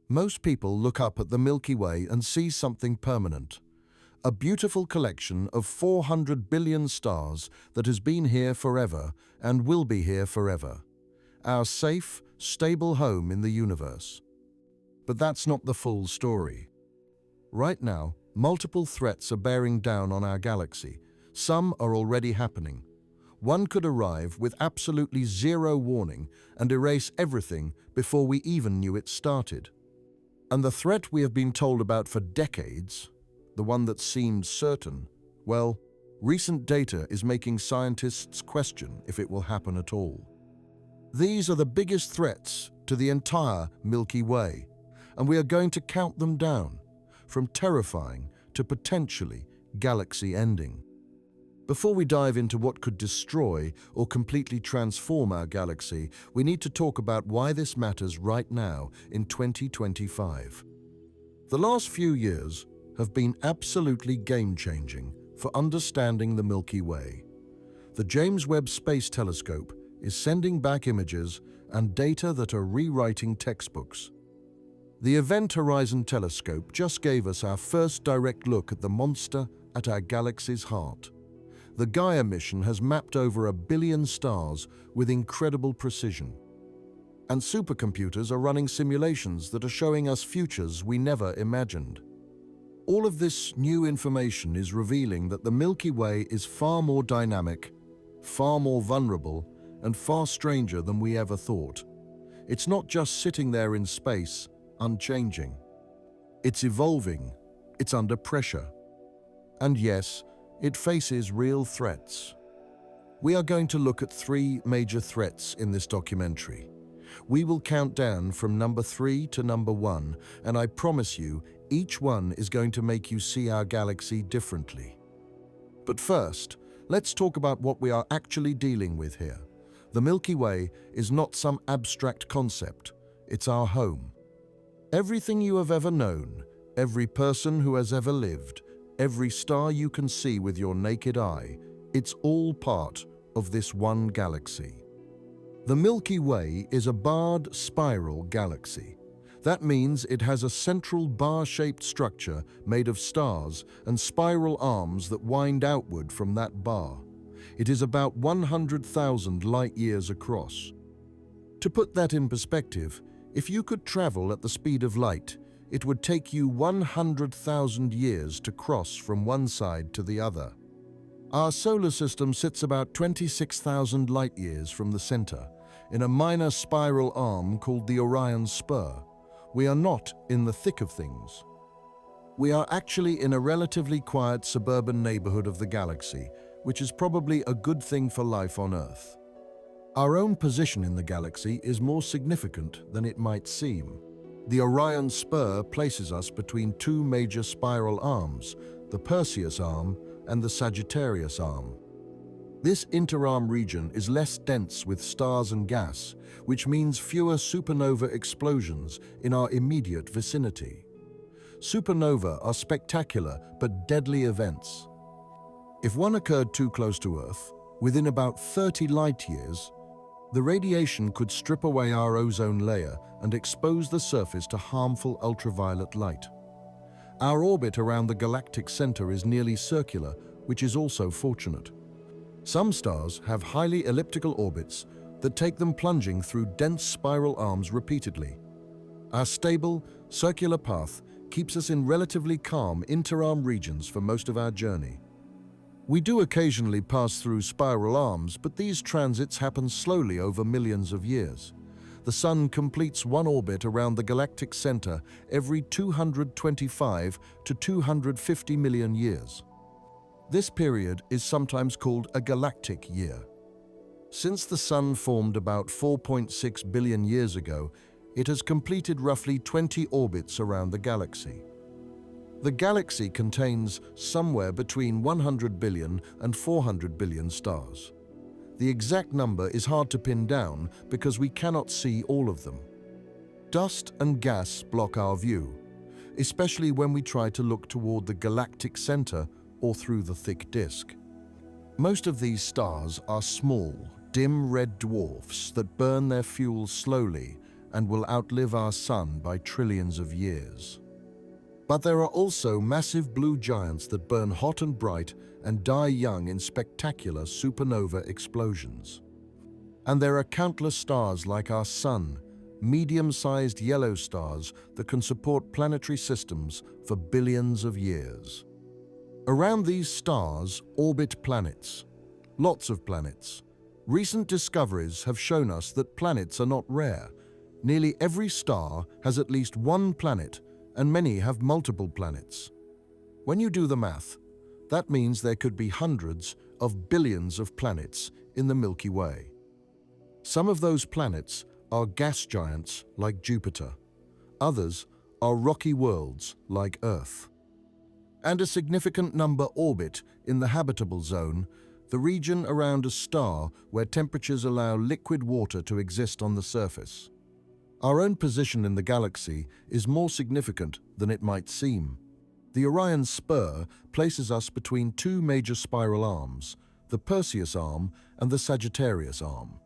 Most people look up at the Milky Way and see something permanent. A beautiful collection of 400 billion stars that has been here forever and will be here forever. Our safe, stable home in the universe. But that's not the full story. Right now, multiple threats are bearing down on our galaxy. Some are already happening. One could arrive with absolutely zero warning and erase everything before we even knew it started. And the threat we have been told about for decades, the one that seemed certain, well, recent data is making scientists question if it will happen at all. These are the biggest threats to the entire Milky Way, and we are going to count them down, from terrifying to potentially galaxy-ending. Before we dive into what could destroy or completely transform our galaxy, we need to talk about why this matters right now in 2025. The last few years have been absolutely game-changing for understanding the Milky Way. The James Webb Space Telescope is sending back images and data that are rewriting textbooks. The Event Horizon Telescope just gave us our first direct look at the monster at our galaxy's heart. The Gaia mission has mapped over 1 billion stars with incredible precision. And supercomputers are running simulations that are showing us futures we never imagined. All of this new information is revealing that the Milky Way is far more dynamic, far more vulnerable, and far stranger than we ever thought. It's not just sitting there in space, unchanging. It's evolving, it's under pressure. And yes, it faces real threats. We are going to look at 3 major threats in this documentary. We will count down from number 3 to number 1, and I promise you, each one is going to make you see our galaxy differently. But first, let's talk about what we are actually dealing with here. The Milky Way is not some abstract concept, it's our home. Everything you have ever known, every person who has ever lived, every star you can see with your naked eye, it's all part of this one galaxy. The Milky Way is a barred spiral galaxy. That means it has a central bar-shaped structure made of stars and spiral arms that wind outward from that bar. It is about 100,000 light-years across. To put that in perspective, if you could travel at the speed of light, it would take you 100,000 years to cross from one side to the other. Our solar system sits about 26,000 light-years from the center, in a minor spiral arm called the Orion Spur. We are not in the thick of things. We are actually in a relatively quiet suburban neighborhood of the galaxy, which is probably a good thing for life on Earth. Our own position in the galaxy is more significant than it might seem. The Orion Spur places us between 2 major spiral arms, the Perseus arm and the Sagittarius arm. This interarm region is less dense with stars and gas, which means fewer supernova explosions in our immediate vicinity. Supernova are spectacular but deadly events. If one occurred too close to Earth, within about 30 light-years, the radiation could strip away our ozone layer and expose the surface to harmful ultraviolet light. Our orbit around the galactic center is nearly circular, which is also fortunate. Some stars have highly elliptical orbits that take them plunging through dense spiral arms repeatedly. Our stable, circular path keeps us in relatively calm interarm regions for most of our journey. We do occasionally pass through spiral arms, but these transits happen slowly over millions of years. The Sun completes one orbit around the galactic center every 225 to 250 million years. This period is sometimes called a galactic year. Since the Sun formed about 4.6 billion years ago, it has completed roughly 20 orbits around the galaxy. The galaxy contains somewhere between 100 billion and 400 billion stars. The exact number is hard to pin down because we cannot see all of them. Dust and gas block our view, especially when we try to look toward the galactic center or through the thick disk. Most of these stars are small, dim red dwarfs that burn their fuel slowly and will outlive our Sun by trillions of years. But there are also massive blue giants that burn hot and bright and die young in spectacular supernova explosions. And there are countless stars like our Sun, medium-sized yellow stars that can support planetary systems for billions of years. Around these stars orbit planets. Lots of planets. Recent discoveries have shown us that planets are not rare. Nearly every star has at least one planet, and many have multiple planets. When you do the math, that means there could be hundreds of billions of planets in the Milky Way. Some of those planets are gas giants like Jupiter. Others are rocky worlds like Earth. And a significant number orbit in the habitable zone, the region around a star where temperatures allow liquid water to exist on the surface. Our own position in the galaxy is more significant than it might seem. The Orion spur places us between two major spiral arms, the Perseus arm and the Sagittarius arm.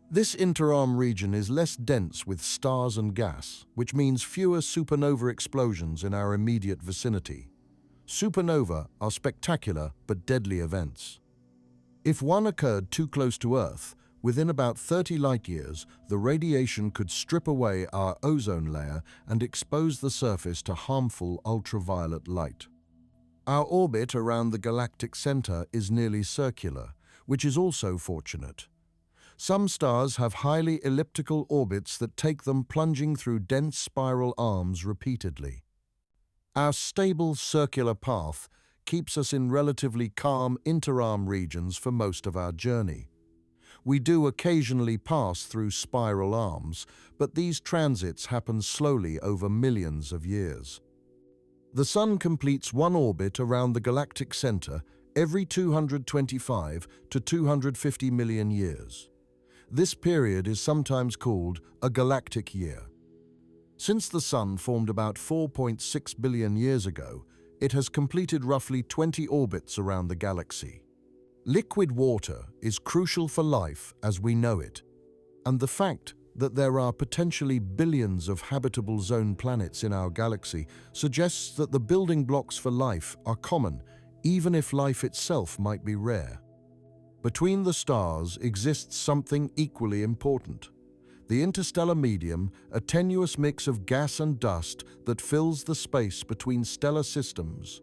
This interarm region is less dense with stars and gas, which means fewer supernova explosions in our immediate vicinity. Supernova are spectacular but deadly events. If one occurred too close to Earth, within about 30 light-years, the radiation could strip away our ozone layer and expose the surface to harmful ultraviolet light. Our orbit around the galactic center is nearly circular, which is also fortunate. Some stars have highly elliptical orbits that take them plunging through dense spiral arms repeatedly. Our stable circular path keeps us in relatively calm interarm regions for most of our journey. We do occasionally pass through spiral arms, but these transits happen slowly over millions of years. The Sun completes one orbit around the galactic center every 225 to 250 million years. This period is sometimes called a galactic year. Since the Sun formed about 4.6 billion years ago, it has completed roughly 20 orbits around the galaxy. Liquid water is crucial for life as we know it, and the fact that there are potentially billions of habitable zone planets in our galaxy suggests that the building blocks for life are common, even if life itself might be rare. Between the stars exists something equally important. The interstellar medium, a tenuous mix of gas and dust that fills the space between stellar systems.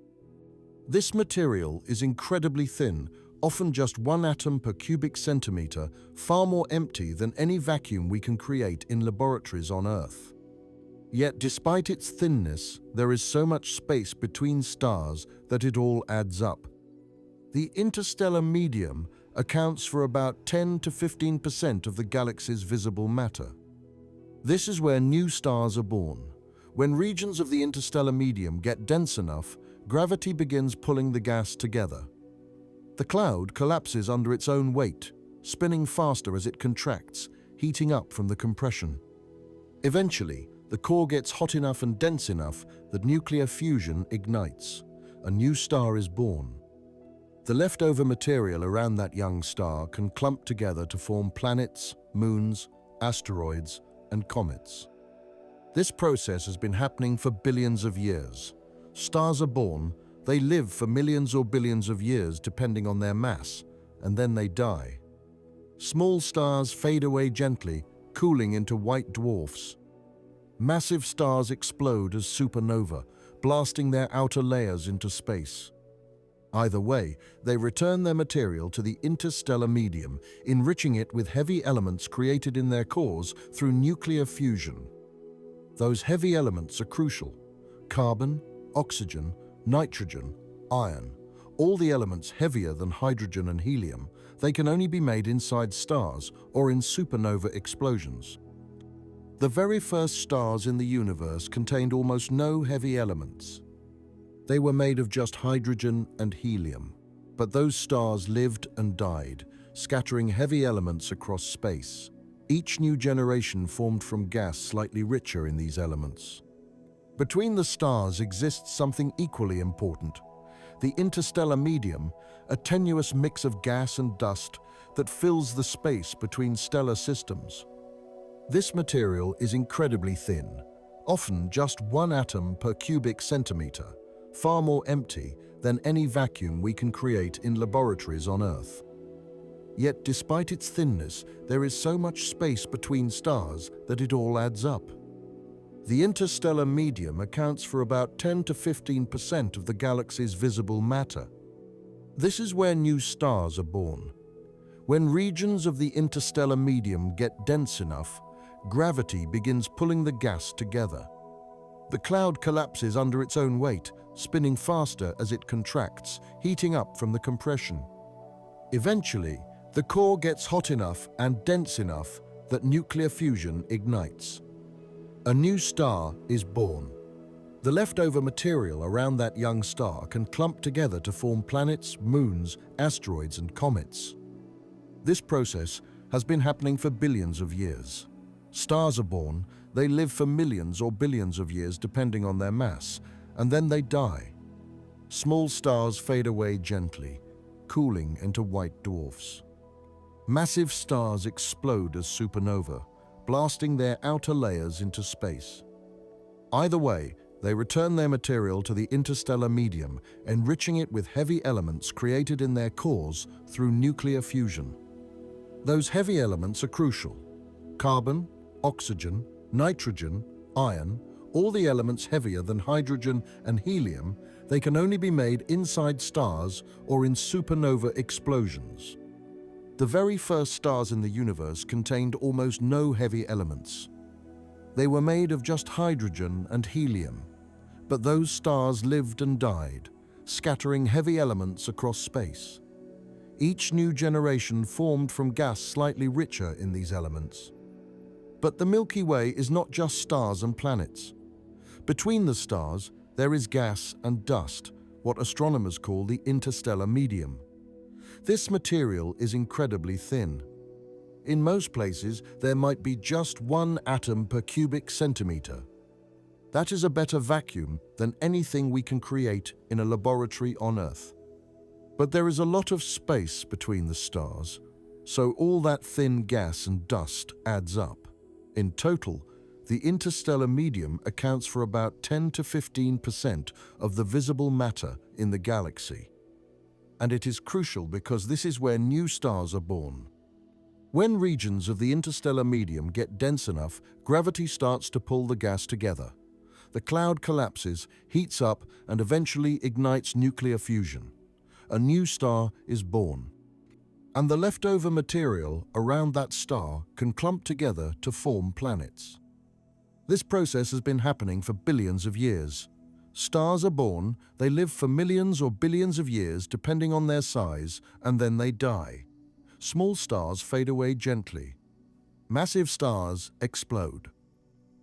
This material is incredibly thin, often just 1 atom per cubic centimeter, far more empty than any vacuum we can create in laboratories on Earth. Yet despite its thinness, there is so much space between stars that it all adds up. The interstellar medium accounts for about 10 to 15% of the galaxy's visible matter. This is where new stars are born. When regions of the interstellar medium get dense enough, gravity begins pulling the gas together. The cloud collapses under its own weight, spinning faster as it contracts, heating up from the compression. Eventually, the core gets hot enough and dense enough that nuclear fusion ignites. A new star is born. The leftover material around that young star can clump together to form planets, moons, asteroids, and comets. This process has been happening for billions of years. Stars are born, they live for millions or billions of years depending on their mass, and then they die. Small stars fade away gently, cooling into white dwarfs. Massive stars explode as supernova, blasting their outer layers into space. Either way, they return their material to the interstellar medium, enriching it with heavy elements created in their cores through nuclear fusion. Those heavy elements are crucial: carbon, oxygen, nitrogen, iron. All the elements heavier than hydrogen and helium, they can only be made inside stars or in supernova explosions. The very first stars in the universe contained almost no heavy elements. They were made of just hydrogen and helium, but those stars lived and died, scattering heavy elements across space. Each new generation formed from gas slightly richer in these elements. Between the stars exists something equally important: the interstellar medium, a tenuous mix of gas and dust that fills the space between stellar systems. This material is incredibly thin, often just 1 atom per cubic centimeter, far more empty than any vacuum we can create in laboratories on Earth. Yet despite its thinness, there is so much space between stars that it all adds up. The interstellar medium accounts for about 10 to 15% of the galaxy's visible matter. This is where new stars are born. When regions of the interstellar medium get dense enough, gravity begins pulling the gas together. The cloud collapses under its own weight, spinning faster as it contracts, heating up from the compression. Eventually, the core gets hot enough and dense enough that nuclear fusion ignites. A new star is born. The leftover material around that young star can clump together to form planets, moons, asteroids, and comets. This process has been happening for billions of years. Stars are born, they live for millions or billions of years depending on their mass, and then they die. Small stars fade away gently, cooling into white dwarfs. Massive stars explode as supernova, blasting their outer layers into space. Either way, they return their material to the interstellar medium, enriching it with heavy elements created in their cores through nuclear fusion. Those heavy elements are crucial. Carbon, oxygen, nitrogen, iron, all the elements heavier than hydrogen and helium, they can only be made inside stars or in supernova explosions. The very first stars in the universe contained almost no heavy elements. They were made of just hydrogen and helium, but those stars lived and died, scattering heavy elements across space. Each new generation formed from gas slightly richer in these elements. But the Milky Way is not just stars and planets. Between the stars, there is gas and dust, what astronomers call the interstellar medium. This material is incredibly thin. In most places, there might be just 1 atom per cubic centimeter. That is a better vacuum than anything we can create in a laboratory on Earth. But there is a lot of space between the stars, so all that thin gas and dust adds up. In total, the interstellar medium accounts for about 10 to 15% of the visible matter in the galaxy. And it is crucial because this is where new stars are born. When regions of the interstellar medium get dense enough, gravity starts to pull the gas together. The cloud collapses, heats up, and eventually ignites nuclear fusion. A new star is born. And the leftover material around that star can clump together to form planets. This process has been happening for billions of years. Stars are born, they live for millions or billions of years depending on their size, and then they die. Small stars fade away gently. Massive stars explode.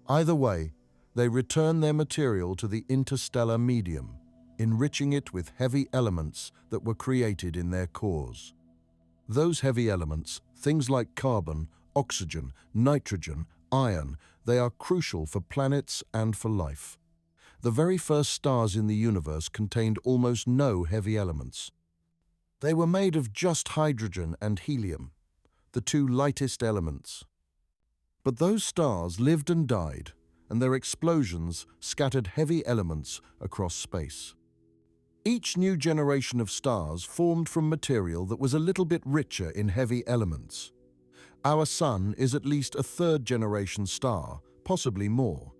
Either way, they return their material to the interstellar medium, enriching it with heavy elements that were created in their cores. Those heavy elements, things like carbon, oxygen, nitrogen, iron, they are crucial for planets and for life. The very first stars in the universe contained almost no heavy elements. They were made of just hydrogen and helium, the 2 lightest elements. But those stars lived and died, and their explosions scattered heavy elements across space. Each new generation of stars formed from material that was a little bit richer in heavy elements. Our Sun is at least a 3rd-generation star, possibly more.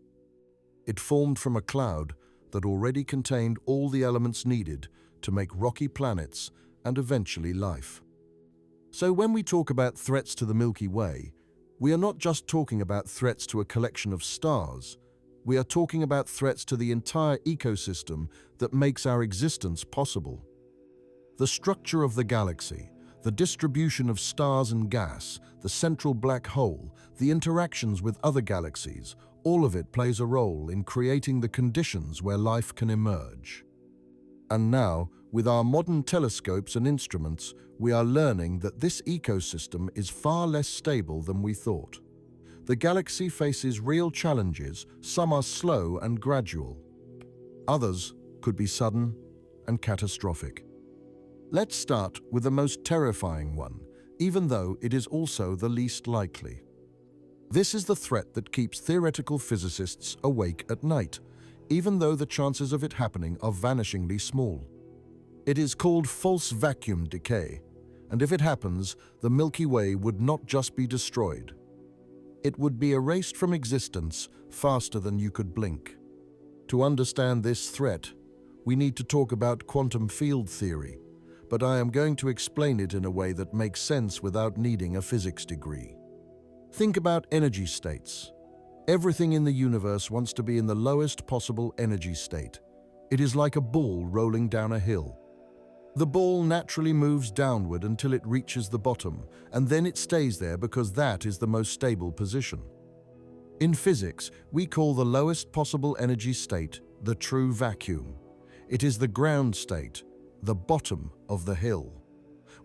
It formed from a cloud that already contained all the elements needed to make rocky planets and eventually life. So when we talk about threats to the Milky Way, we are not just talking about threats to a collection of stars. We are talking about threats to the entire ecosystem that makes our existence possible. The structure of the galaxy, the distribution of stars and gas, the central black hole, the interactions with other galaxies, all of it plays a role in creating the conditions where life can emerge. And now, with our modern telescopes and instruments, we are learning that this ecosystem is far less stable than we thought. The galaxy faces real challenges. Some are slow and gradual. Others could be sudden and catastrophic. Let's start with the most terrifying one, even though it is also the least likely. This is the threat that keeps theoretical physicists awake at night, even though the chances of it happening are vanishingly small. It is called false vacuum decay, and if it happens, the Milky Way would not just be destroyed. It would be erased from existence faster than you could blink. To understand this threat, we need to talk about quantum field theory, but I am going to explain it in a way that makes sense without needing a physics degree. Think about energy states. Everything in the universe wants to be in the lowest possible energy state. It is like a ball rolling down a hill. The ball naturally moves downward until it reaches the bottom, and then it stays there because that is the most stable position. In physics, we call the lowest possible energy state the true vacuum. It is the ground state, the bottom of the hill.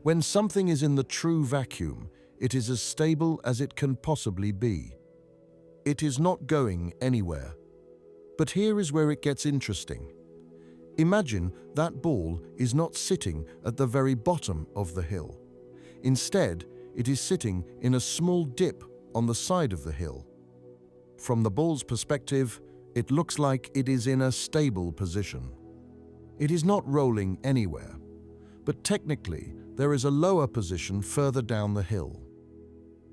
When something is in the true vacuum, it is as stable as it can possibly be. It is not going anywhere. But here is where it gets interesting. Imagine that ball is not sitting at the very bottom of the hill. Instead, it is sitting in a small dip on the side of the hill. From the ball's perspective, it looks like it is in a stable position. It is not rolling anywhere, but technically there is a lower position further down the hill.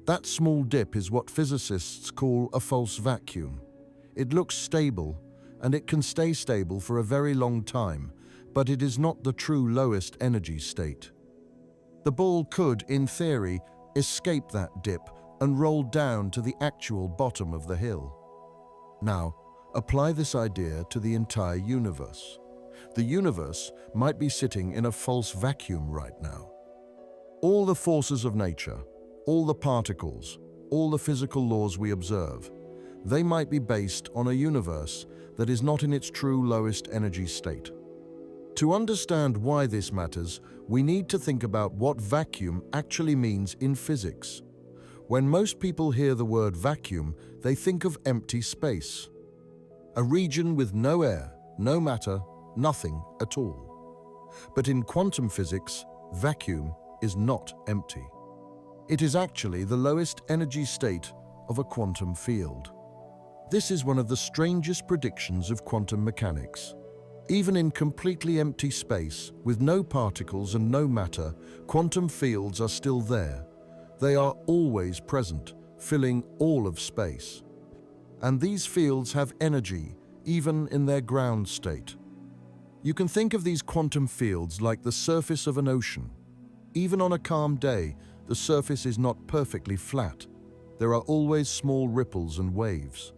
That small dip is what physicists call a false vacuum. It looks stable, and it can stay stable for a very long time, but it is not the true lowest energy state. The ball could, in theory, escape that dip and roll down to the actual bottom of the hill. Now, apply this idea to the entire universe. The universe might be sitting in a false vacuum right now. All the forces of nature, all the particles, all the physical laws we observe, they might be based on a universe that is not in its true lowest energy state. To understand why this matters, we need to think about what vacuum actually means in physics. When most people hear the word vacuum, they think of empty space. A region with no air, no matter, nothing at all. But in quantum physics, vacuum is not empty. It is actually the lowest energy state of a quantum field. This is one of the strangest predictions of quantum mechanics. Even in completely empty space, with no particles and no matter, quantum fields are still there. They are always present, filling all of space. And these fields have energy, even in their ground state. You can think of these quantum fields like the surface of an ocean. Even on a calm day, the surface is not perfectly flat. There are always small ripples and waves.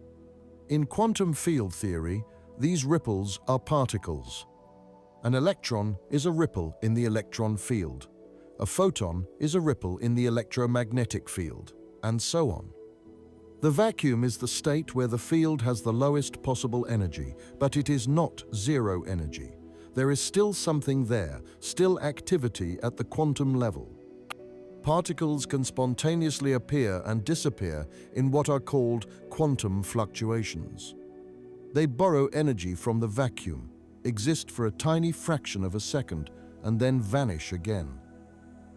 In quantum field theory, these ripples are particles. An electron is a ripple in the electron field. A photon is a ripple in the electromagnetic field, and so on. The vacuum is the state where the field has the lowest possible energy, but it is not zero energy. There is still something there, still activity at the quantum level. Particles can spontaneously appear and disappear in what are called quantum fluctuations. They borrow energy from the vacuum, exist for a tiny fraction of a second, and then vanish again.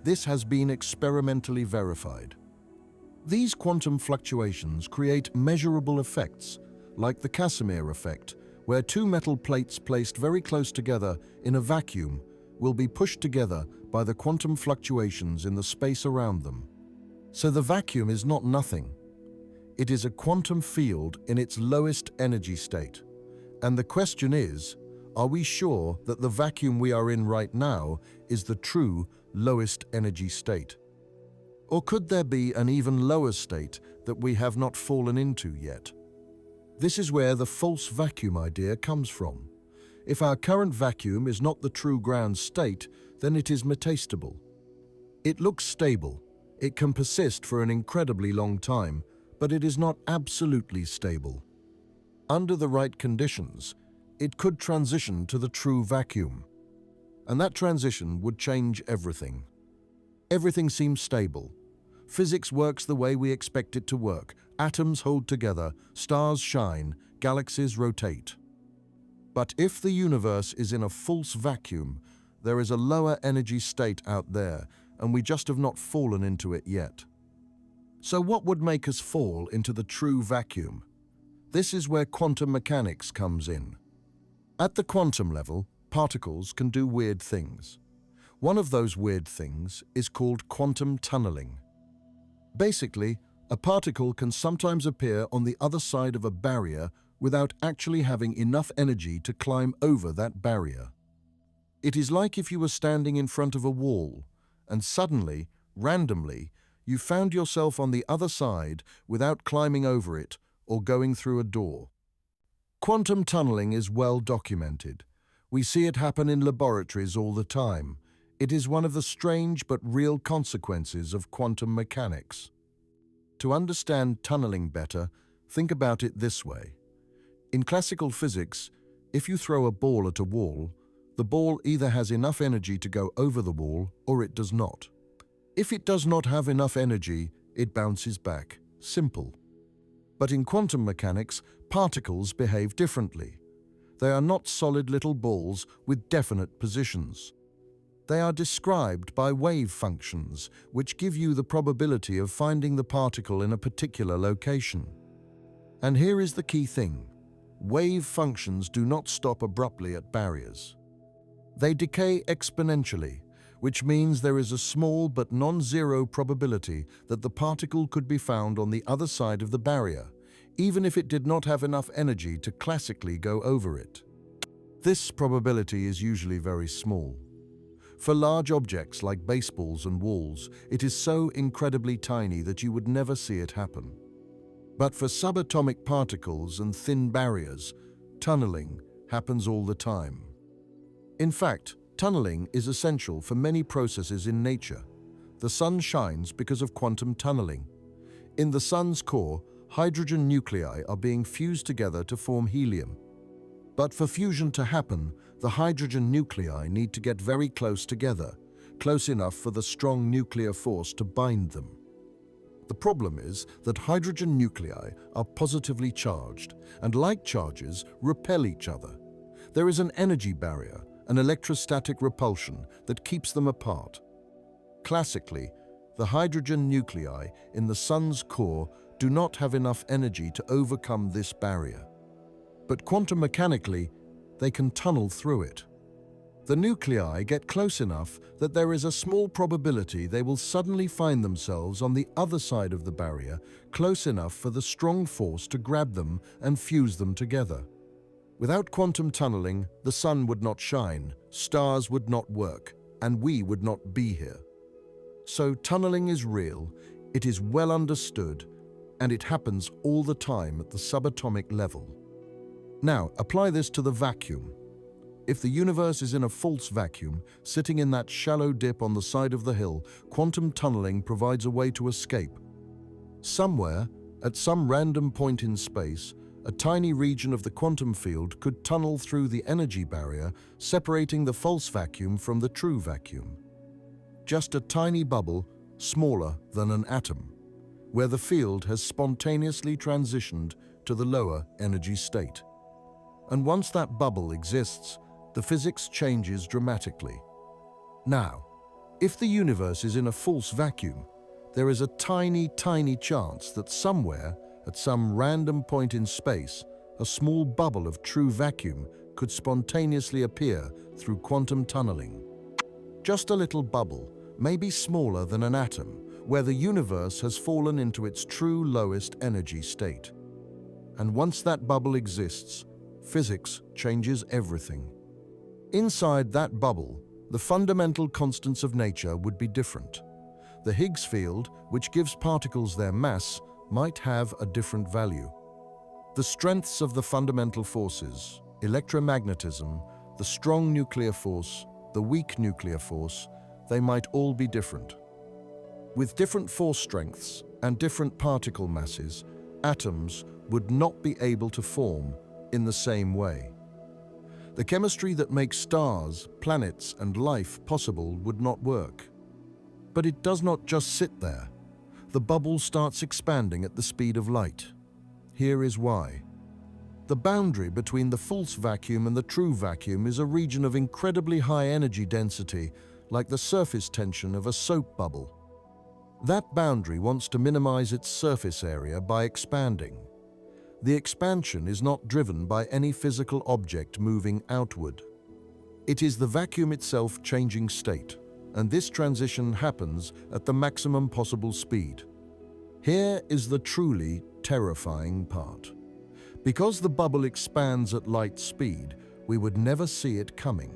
This has been experimentally verified. These quantum fluctuations create measurable effects, like the Casimir effect, where two metal plates placed very close together in a vacuum will be pushed together by the quantum fluctuations in the space around them. So the vacuum is not nothing. It is a quantum field in its lowest energy state. And the question is, are we sure that the vacuum we are in right now is the true lowest energy state? Or could there be an even lower state that we have not fallen into yet? This is where the false vacuum idea comes from. If our current vacuum is not the true ground state, then it is metastable. It looks stable. It can persist for an incredibly long time, but it is not absolutely stable. Under the right conditions, it could transition to the true vacuum. And that transition would change everything. Everything seems stable. Physics works the way we expect it to work. Atoms hold together, stars shine, galaxies rotate. But if the universe is in a false vacuum, there is a lower energy state out there, and we just have not fallen into it yet. So what would make us fall into the true vacuum? This is where quantum mechanics comes in. At the quantum level, particles can do weird things. One of those weird things is called quantum tunneling. Basically, a particle can sometimes appear on the other side of a barrier without actually having enough energy to climb over that barrier. It is like if you were standing in front of a wall and suddenly, randomly, you found yourself on the other side without climbing over it or going through a door. Quantum tunneling is well documented. We see it happen in laboratories all the time. It is one of the strange but real consequences of quantum mechanics. To understand tunneling better, think about it this way. In classical physics, if you throw a ball at a wall, the ball either has enough energy to go over the wall or it does not. If it does not have enough energy, it bounces back. Simple. But in quantum mechanics, particles behave differently. They are not solid little balls with definite positions. They are described by wave functions, which give you the probability of finding the particle in a particular location. And here is the key thing. Wave functions do not stop abruptly at barriers. They decay exponentially, which means there is a small but non-zero probability that the particle could be found on the other side of the barrier, even if it did not have enough energy to classically go over it. This probability is usually very small. For large objects like baseballs and walls, it is so incredibly tiny that you would never see it happen. But for subatomic particles and thin barriers, tunneling happens all the time. In fact, tunneling is essential for many processes in nature. The sun shines because of quantum tunneling. In the sun's core, hydrogen nuclei are being fused together to form helium. But for fusion to happen, the hydrogen nuclei need to get very close together, close enough for the strong nuclear force to bind them. The problem is that hydrogen nuclei are positively charged, and like charges, repel each other. There is an energy barrier, an electrostatic repulsion that keeps them apart. Classically, the hydrogen nuclei in the sun's core do not have enough energy to overcome this barrier. But quantum mechanically, they can tunnel through it. The nuclei get close enough that there is a small probability they will suddenly find themselves on the other side of the barrier, close enough for the strong force to grab them and fuse them together. Without quantum tunneling, the sun would not shine, stars would not work, and we would not be here. So tunneling is real, it is well understood, and it happens all the time at the subatomic level. Now, apply this to the vacuum. If the universe is in a false vacuum, sitting in that shallow dip on the side of the hill, quantum tunneling provides a way to escape. Somewhere, at some random point in space, a tiny region of the quantum field could tunnel through the energy barrier, separating the false vacuum from the true vacuum. Just a tiny bubble, smaller than an atom, where the field has spontaneously transitioned to the lower energy state. And once that bubble exists, the physics changes dramatically. Now, if the universe is in a false vacuum, there is a tiny, tiny chance that somewhere, at some random point in space, a small bubble of true vacuum could spontaneously appear through quantum tunneling. Just a little bubble, maybe smaller than an atom, where the universe has fallen into its true lowest energy state. And once that bubble exists, physics changes everything. Inside that bubble, the fundamental constants of nature would be different. The Higgs field, which gives particles their mass, might have a different value. The strengths of the fundamental forces, electromagnetism, the strong nuclear force, the weak nuclear force, they might all be different. With different force strengths and different particle masses, atoms would not be able to form in the same way. The chemistry that makes stars, planets, and life possible would not work. But it does not just sit there. The bubble starts expanding at the speed of light. Here is why. The boundary between the false vacuum and the true vacuum is a region of incredibly high energy density, like the surface tension of a soap bubble. That boundary wants to minimize its surface area by expanding. The expansion is not driven by any physical object moving outward. It is the vacuum itself changing state, and this transition happens at the maximum possible speed. Here is the truly terrifying part. Because the bubble expands at light speed, we would never see it coming.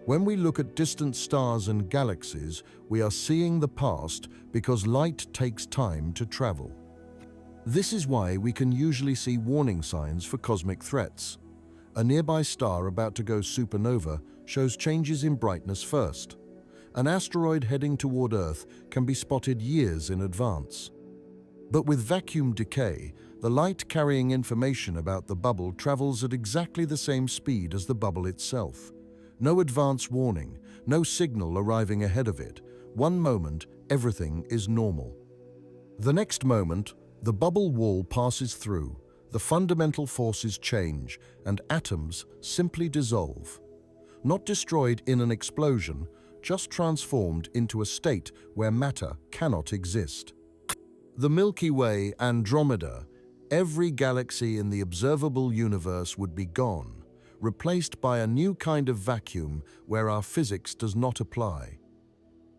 When we look at distant stars and galaxies, we are seeing the past because light takes time to travel. This is why we can usually see warning signs for cosmic threats. A nearby star about to go supernova shows changes in brightness first. An asteroid heading toward Earth can be spotted years in advance. But with vacuum decay, the light carrying information about the bubble travels at exactly the same speed as the bubble itself. No advance warning, no signal arriving ahead of it. One moment, everything is normal. The next moment, the bubble wall passes through, the fundamental forces change, and atoms simply dissolve. Not destroyed in an explosion, just transformed into a state where matter cannot exist. The Milky Way, Andromeda, every galaxy in the observable universe would be gone, replaced by a new kind of vacuum where our physics does not apply.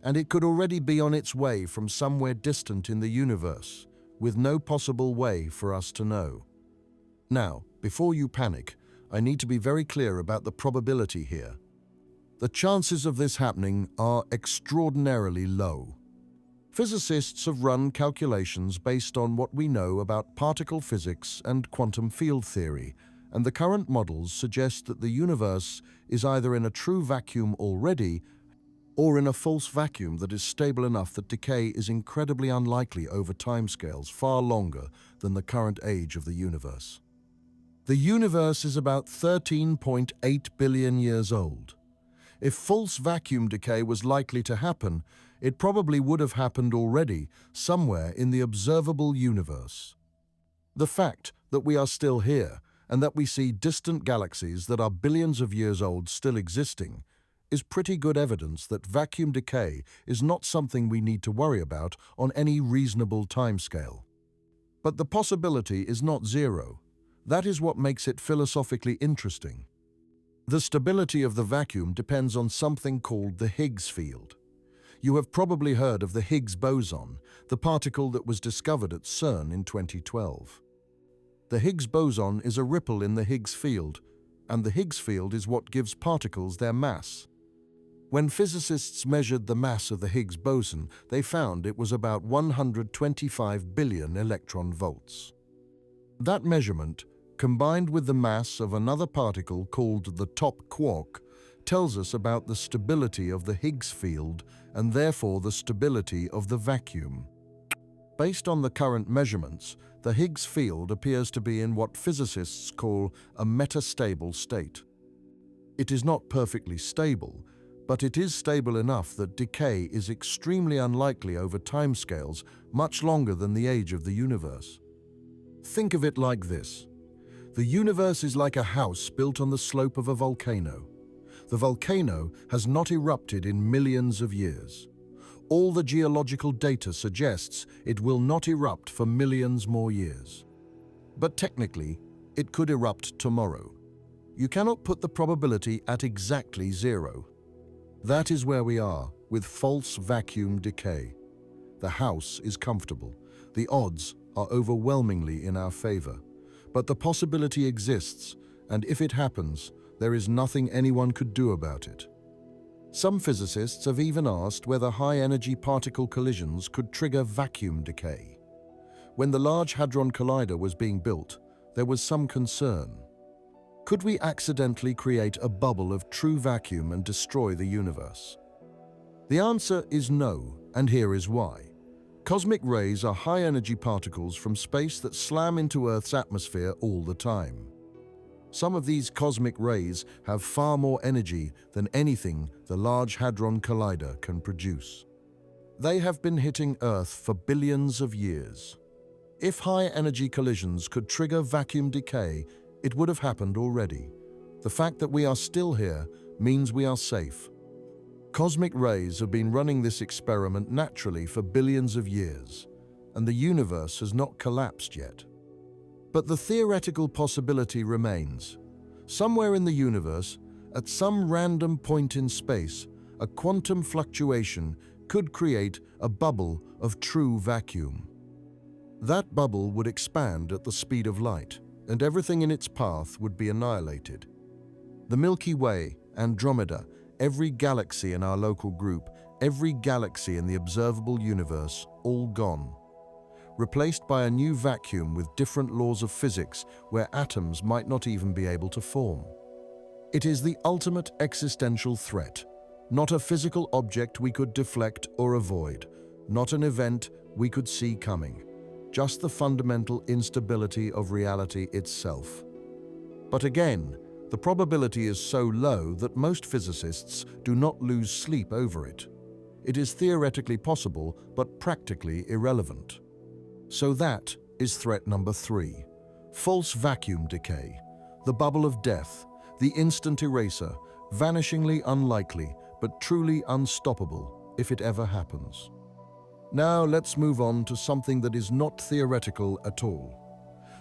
And it could already be on its way from somewhere distant in the universe, with no possible way for us to know. Now, before you panic, I need to be very clear about the probability here. The chances of this happening are extraordinarily low. Physicists have run calculations based on what we know about particle physics and quantum field theory, and the current models suggest that the universe is either in a true vacuum already or in a false vacuum that is stable enough that decay is incredibly unlikely over timescales far longer than the current age of the universe. The universe is about 13.8 billion years old. If false vacuum decay was likely to happen, it probably would have happened already somewhere in the observable universe. The fact that we are still here and that we see distant galaxies that are billions of years old still existing is pretty good evidence that vacuum decay is not something we need to worry about on any reasonable timescale. But the possibility is not zero. That is what makes it philosophically interesting. The stability of the vacuum depends on something called the Higgs field. You have probably heard of the Higgs boson, the particle that was discovered at CERN in 2012. The Higgs boson is a ripple in the Higgs field, and the Higgs field is what gives particles their mass. When physicists measured the mass of the Higgs boson, they found it was about 125 billion electron volts. That measurement, combined with the mass of another particle called the top quark, tells us about the stability of the Higgs field and therefore the stability of the vacuum. Based on the current measurements, the Higgs field appears to be in what physicists call a metastable state. It is not perfectly stable, but it is stable enough that decay is extremely unlikely over timescales much longer than the age of the universe. Think of it like this. The universe is like a house built on the slope of a volcano. The volcano has not erupted in millions of years. All the geological data suggests it will not erupt for millions more years. But technically, it could erupt tomorrow. You cannot put the probability at exactly zero. That is where we are with false vacuum decay. The house is comfortable. The odds are overwhelmingly in our favor. But the possibility exists, and if it happens, there is nothing anyone could do about it. Some physicists have even asked whether high-energy particle collisions could trigger vacuum decay. When the Large Hadron Collider was being built, there was some concern. Could we accidentally create a bubble of true vacuum and destroy the universe? The answer is no, and here is why. Cosmic rays are high-energy particles from space that slam into Earth's atmosphere all the time. Some of these cosmic rays have far more energy than anything the Large Hadron Collider can produce. They have been hitting Earth for billions of years. If high-energy collisions could trigger vacuum decay, it would have happened already. The fact that we are still here means we are safe. Cosmic rays have been running this experiment naturally for billions of years, and the universe has not collapsed yet. But the theoretical possibility remains. Somewhere in the universe, at some random point in space, a quantum fluctuation could create a bubble of true vacuum. That bubble would expand at the speed of light, and everything in its path would be annihilated. The Milky Way, Andromeda, every galaxy in our local group, every galaxy in the observable universe, all gone. Replaced by a new vacuum with different laws of physics where atoms might not even be able to form. It is the ultimate existential threat, not a physical object we could deflect or avoid, not an event we could see coming, just the fundamental instability of reality itself. But again, the probability is so low that most physicists do not lose sleep over it. It is theoretically possible, but practically irrelevant. So that is threat number 3. False vacuum decay, the bubble of death, the instant eraser, vanishingly unlikely, but truly unstoppable if it ever happens. Now let's move on to something that is not theoretical at all.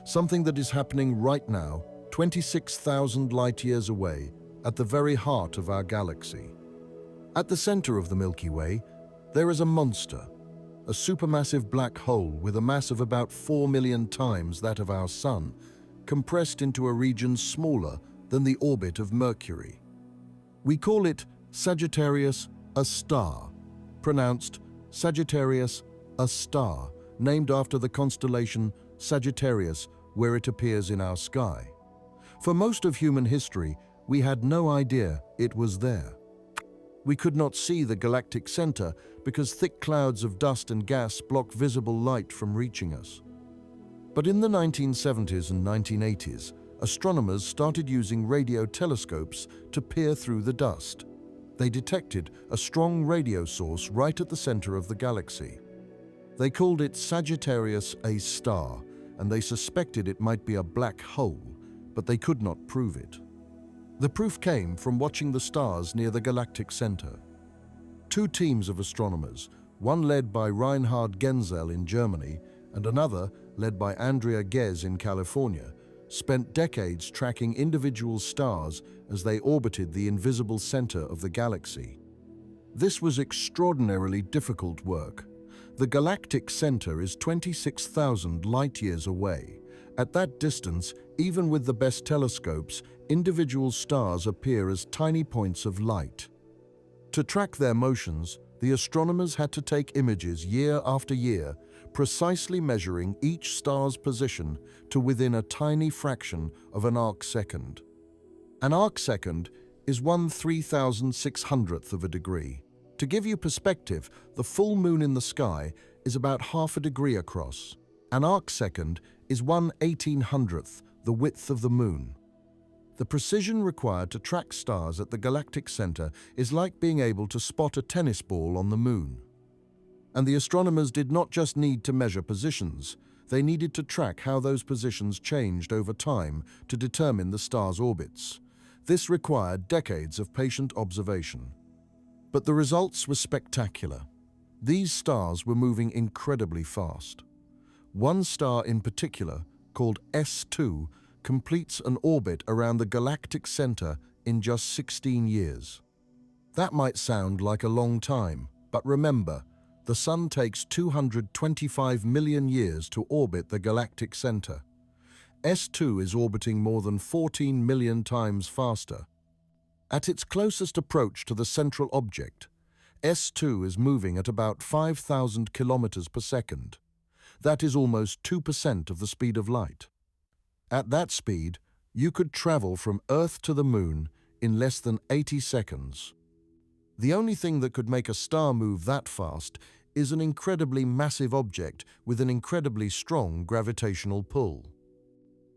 Something that is happening right now, 26,000 light-years away, at the very heart of our galaxy. At the center of the Milky Way, there is a monster, a supermassive black hole with a mass of about 4 million times that of our Sun, compressed into a region smaller than the orbit of Mercury. We call it Sagittarius A star, pronounced Sagittarius A star, named after the constellation Sagittarius, where it appears in our sky. For most of human history, we had no idea it was there. We could not see the galactic center because thick clouds of dust and gas block visible light from reaching us. But in the 1970s and 1980s, astronomers started using radio telescopes to peer through the dust. They detected a strong radio source right at the center of the galaxy. They called it Sagittarius A star, and they suspected it might be a black hole, but they could not prove it. The proof came from watching the stars near the galactic center. 2 teams of astronomers, one led by Reinhard Genzel in Germany and another led by Andrea Ghez in California, spent decades tracking individual stars as they orbited the invisible center of the galaxy. This was extraordinarily difficult work. The galactic center is 26,000 light-years away. At that distance, even with the best telescopes, individual stars appear as tiny points of light. To track their motions, the astronomers had to take images year after year, precisely measuring each star's position to within a tiny fraction of an arcsecond. An arcsecond is 1/3600th of a degree. To give you perspective, the full moon in the sky is about half a degree across. An arcsecond is 1/1800th the width of the moon. The precision required to track stars at the galactic center is like being able to spot a tennis ball on the moon. And the astronomers did not just need to measure positions, they needed to track how those positions changed over time to determine the star's orbits. This required decades of patient observation. But the results were spectacular. These stars were moving incredibly fast. One star in particular, called S2, completes an orbit around the galactic center in just 16 years. That might sound like a long time, but remember, the Sun takes 225 million years to orbit the galactic center. S2 is orbiting more than 14 million times faster. At its closest approach to the central object, S2 is moving at about 5,000 kilometers per second. That is almost 2% of the speed of light. At that speed, you could travel from Earth to the Moon in less than 80 seconds. The only thing that could make a star move that fast is an incredibly massive object with an incredibly strong gravitational pull.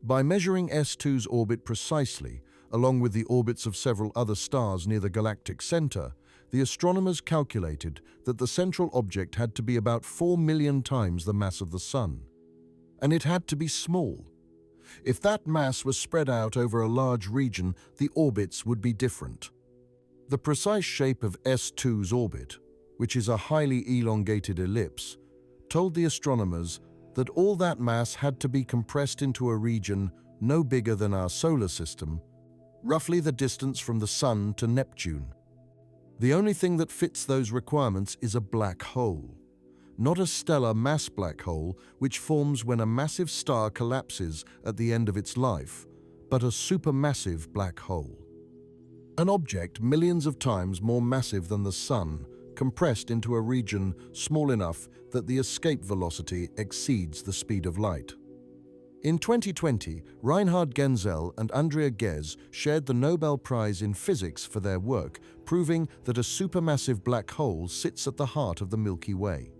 By measuring S2's orbit precisely, along with the orbits of several other stars near the galactic center, the astronomers calculated that the central object had to be about 4 million times the mass of the Sun. And it had to be small. If that mass was spread out over a large region, the orbits would be different. The precise shape of S2's orbit, which is a highly elongated ellipse, told the astronomers that all that mass had to be compressed into a region no bigger than our solar system, roughly the distance from the Sun to Neptune. The only thing that fits those requirements is a black hole. Not a stellar mass black hole, which forms when a massive star collapses at the end of its life, but a supermassive black hole. An object millions of times more massive than the Sun, compressed into a region small enough that the escape velocity exceeds the speed of light. In 2020, Reinhard Genzel and Andrea Ghez shared the Nobel Prize in Physics for their work, proving that a supermassive black hole sits at the heart of the Milky Way.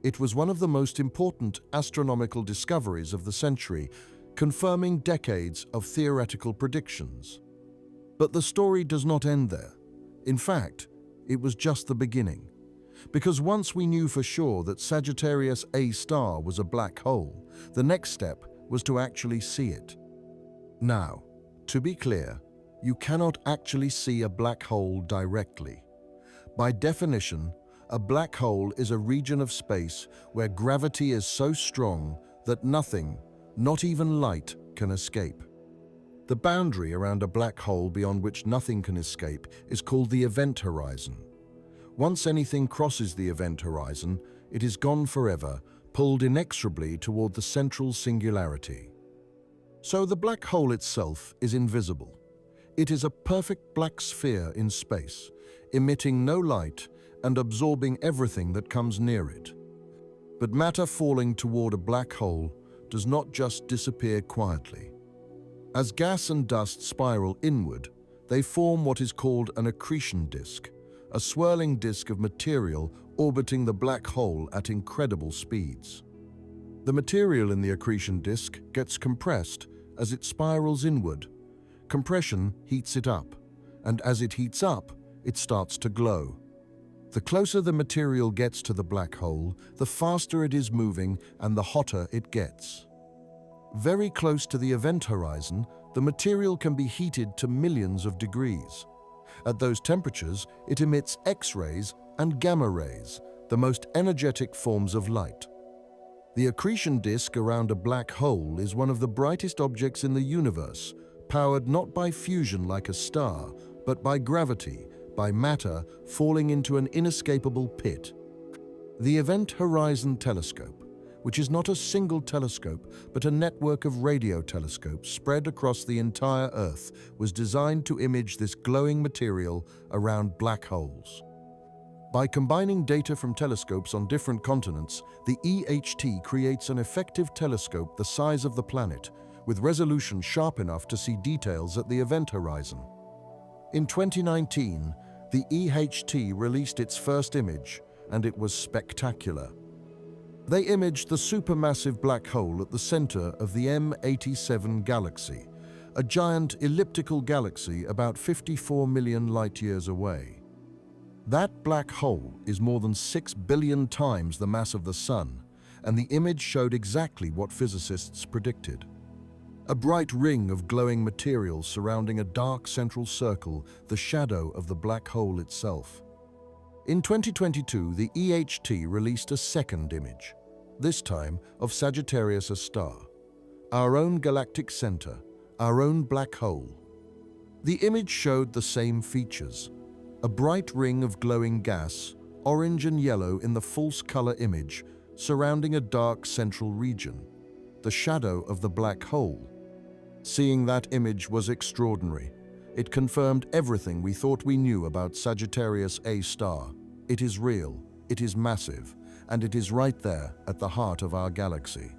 It was one of the most important astronomical discoveries of the century, confirming decades of theoretical predictions. But the story does not end there. In fact, it was just the beginning. Because once we knew for sure that Sagittarius A star was a black hole, the next step was to actually see it. Now, to be clear, you cannot actually see a black hole directly. By definition, a black hole is a region of space where gravity is so strong that nothing, not even light, can escape. The boundary around a black hole beyond which nothing can escape is called the event horizon. Once anything crosses the event horizon, it is gone forever, pulled inexorably toward the central singularity. So the black hole itself is invisible. It is a perfect black sphere in space, emitting no light and absorbing everything that comes near it. But matter falling toward a black hole does not just disappear quietly. As gas and dust spiral inward, they form what is called an accretion disk, a swirling disk of material orbiting the black hole at incredible speeds. The material in the accretion disk gets compressed as it spirals inward. Compression heats it up, and as it heats up, it starts to glow. The closer the material gets to the black hole, the faster it is moving and the hotter it gets. Very close to the event horizon, the material can be heated to millions of degrees. At those temperatures, it emits X-rays and gamma rays, the most energetic forms of light. The accretion disk around a black hole is one of the brightest objects in the universe, powered not by fusion like a star, but by gravity, by matter falling into an inescapable pit. The Event Horizon Telescope, which is not a single telescope but a network of radio telescopes spread across the entire Earth, was designed to image this glowing material around black holes. By combining data from telescopes on different continents, the EHT creates an effective telescope the size of the planet, with resolution sharp enough to see details at the event horizon. In 2019, the EHT released its first image, and it was spectacular. They imaged the supermassive black hole at the center of the M87 galaxy, a giant elliptical galaxy about 54 million light-years away. That black hole is more than 6 billion times the mass of the Sun, and the image showed exactly what physicists predicted. A bright ring of glowing material surrounding a dark central circle, the shadow of the black hole itself. In 2022, the EHT released a second image, this time of Sagittarius A star, our own galactic center, our own black hole. The image showed the same features: a bright ring of glowing gas, orange and yellow in the false color image, surrounding a dark central region, the shadow of the black hole. Seeing that image was extraordinary. It confirmed everything we thought we knew about Sagittarius A star. It is real, it is massive, and it is right there at the heart of our galaxy.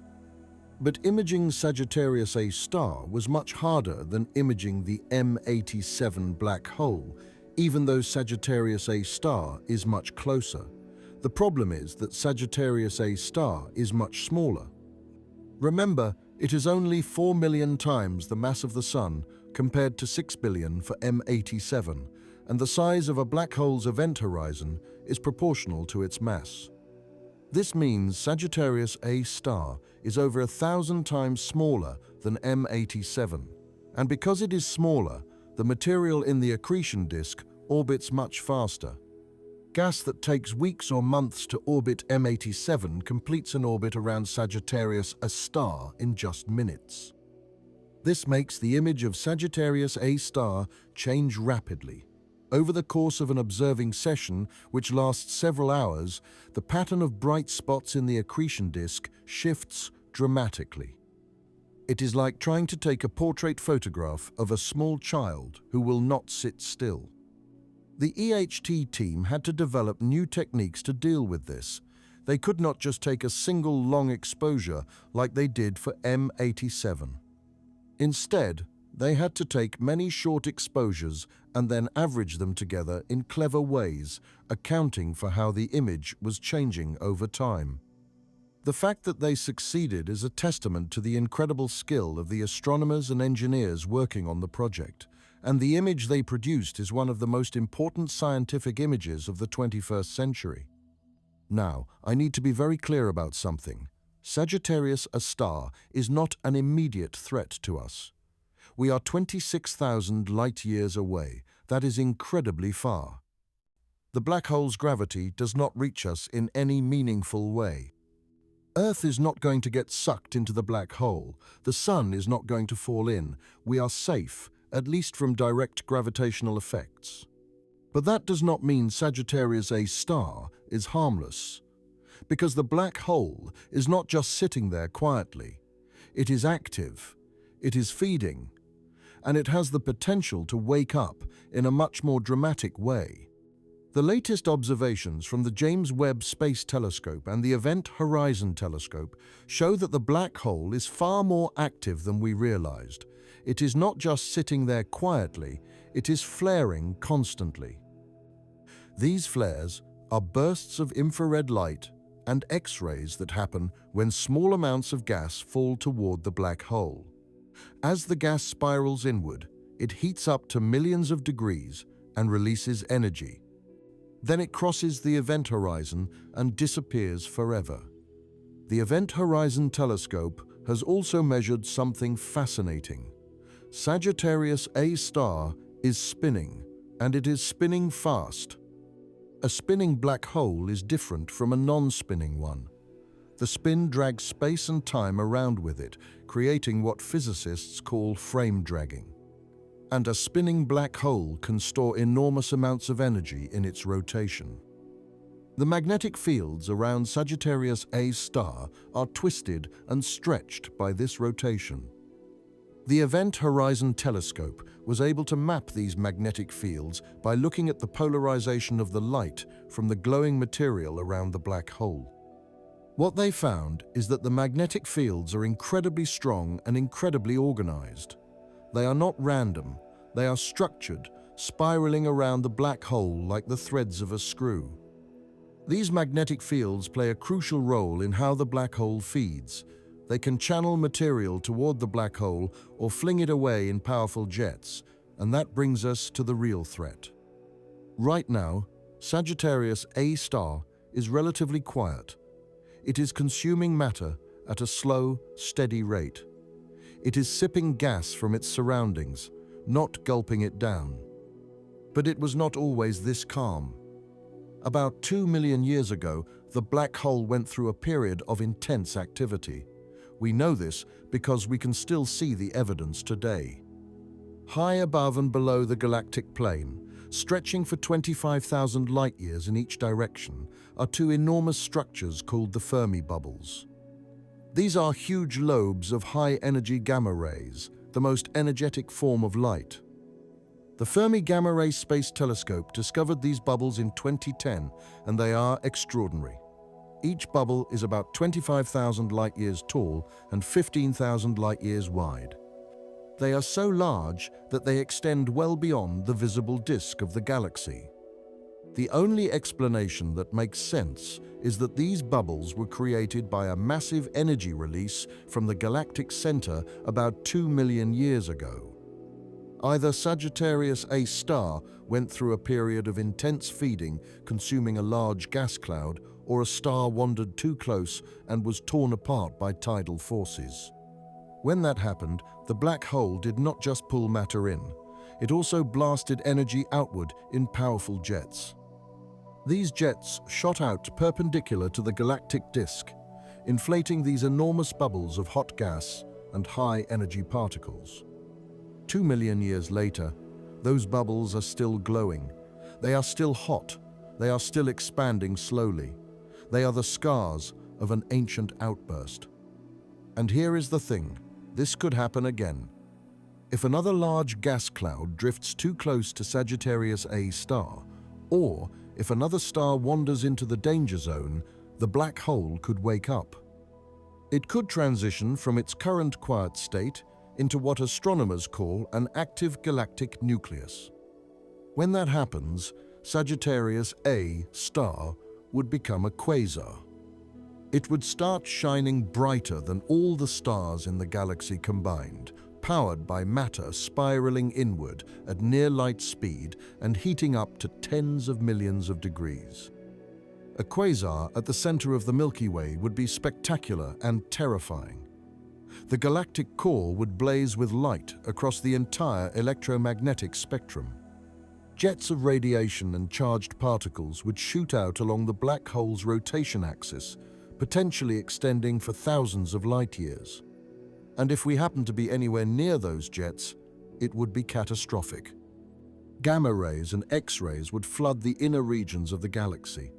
But imaging Sagittarius A star was much harder than imaging the M87 black hole, even though Sagittarius A star is much closer. The problem is that Sagittarius A star is much smaller. Remember, it is only 4 million times the mass of the Sun compared to 6 billion for M87, and the size of a black hole's event horizon is proportional to its mass. This means Sagittarius A star is over 1,000 times smaller than M87, and because it is smaller, the material in the accretion disk orbits much faster. Gas that takes weeks or months to orbit M87 completes an orbit around Sagittarius A star in just minutes. This makes the image of Sagittarius A star change rapidly. Over the course of an observing session, which lasts several hours, the pattern of bright spots in the accretion disk shifts dramatically. It is like trying to take a portrait photograph of a small child who will not sit still. The EHT team had to develop new techniques to deal with this. They could not just take a single long exposure like they did for M87. Instead, they had to take many short exposures and then average them together in clever ways, accounting for how the image was changing over time. The fact that they succeeded is a testament to the incredible skill of the astronomers and engineers working on the project, and the image they produced is one of the most important scientific images of the 21st century. Now, I need to be very clear about something. Sagittarius A star is not an immediate threat to us. We are 26,000 light-years away. That is incredibly far. The black hole's gravity does not reach us in any meaningful way. Earth is not going to get sucked into the black hole. The sun is not going to fall in. We are safe, at least from direct gravitational effects. But that does not mean Sagittarius A star is harmless, because the black hole is not just sitting there quietly. It is active, it is feeding, and it has the potential to wake up in a much more dramatic way. The latest observations from the James Webb Space Telescope and the Event Horizon Telescope show that the black hole is far more active than we realized. It is not just sitting there quietly, it is flaring constantly. These flares are bursts of infrared light and X-rays that happen when small amounts of gas fall toward the black hole. As the gas spirals inward, it heats up to millions of degrees and releases energy. Then it crosses the event horizon and disappears forever. The Event Horizon Telescope has also measured something fascinating. Sagittarius A star is spinning, and it is spinning fast. A spinning black hole is different from a non-spinning one. The spin drags space and time around with it, creating what physicists call frame dragging. And a spinning black hole can store enormous amounts of energy in its rotation. The magnetic fields around Sagittarius A star are twisted and stretched by this rotation. The Event Horizon Telescope was able to map these magnetic fields by looking at the polarization of the light from the glowing material around the black hole. What they found is that the magnetic fields are incredibly strong and incredibly organized. They are not random, they are structured, spiraling around the black hole like the threads of a screw. These magnetic fields play a crucial role in how the black hole feeds. They can channel material toward the black hole or fling it away in powerful jets, and that brings us to the real threat. Right now, Sagittarius A star is relatively quiet. It is consuming matter at a slow, steady rate. It is sipping gas from its surroundings, not gulping it down. But it was not always this calm. About 2 million years ago, the black hole went through a period of intense activity. We know this because we can still see the evidence today. High above and below the galactic plane, stretching for 25,000 light-years in each direction, are two enormous structures called the Fermi bubbles. These are huge lobes of high-energy gamma rays, the most energetic form of light. The Fermi Gamma Ray Space Telescope discovered these bubbles in 2010, and they are extraordinary. Each bubble is about 25,000 light-years tall and 15,000 light-years wide. They are so large that they extend well beyond the visible disk of the galaxy. The only explanation that makes sense is that these bubbles were created by a massive energy release from the galactic center about 2 million years ago. Either Sagittarius A star went through a period of intense feeding, consuming a large gas cloud, or a star wandered too close and was torn apart by tidal forces. When that happened, the black hole did not just pull matter in. it also blasted energy outward in powerful jets. These jets shot out perpendicular to the galactic disk, inflating these enormous bubbles of hot gas and high-energy particles. 2 million years later, those bubbles are still glowing. They are still hot. They are still expanding slowly. They are the scars of an ancient outburst. And here is the thing. This could happen again. If another large gas cloud drifts too close to Sagittarius A star, or if another star wanders into the danger zone, the black hole could wake up. It could transition from its current quiet state into what astronomers call an active galactic nucleus. When that happens, Sagittarius A star would become a quasar. It would start shining brighter than all the stars in the galaxy combined, powered by matter spiraling inward at near light speed and heating up to tens of millions of degrees. A quasar at the center of the Milky Way would be spectacular and terrifying. The galactic core would blaze with light across the entire electromagnetic spectrum. Jets of radiation and charged particles would shoot out along the black hole's rotation axis, potentially extending for thousands of light years. And if we happen to be anywhere near those jets, it would be catastrophic. Gamma rays and X-rays would flood the inner regions of the galaxy.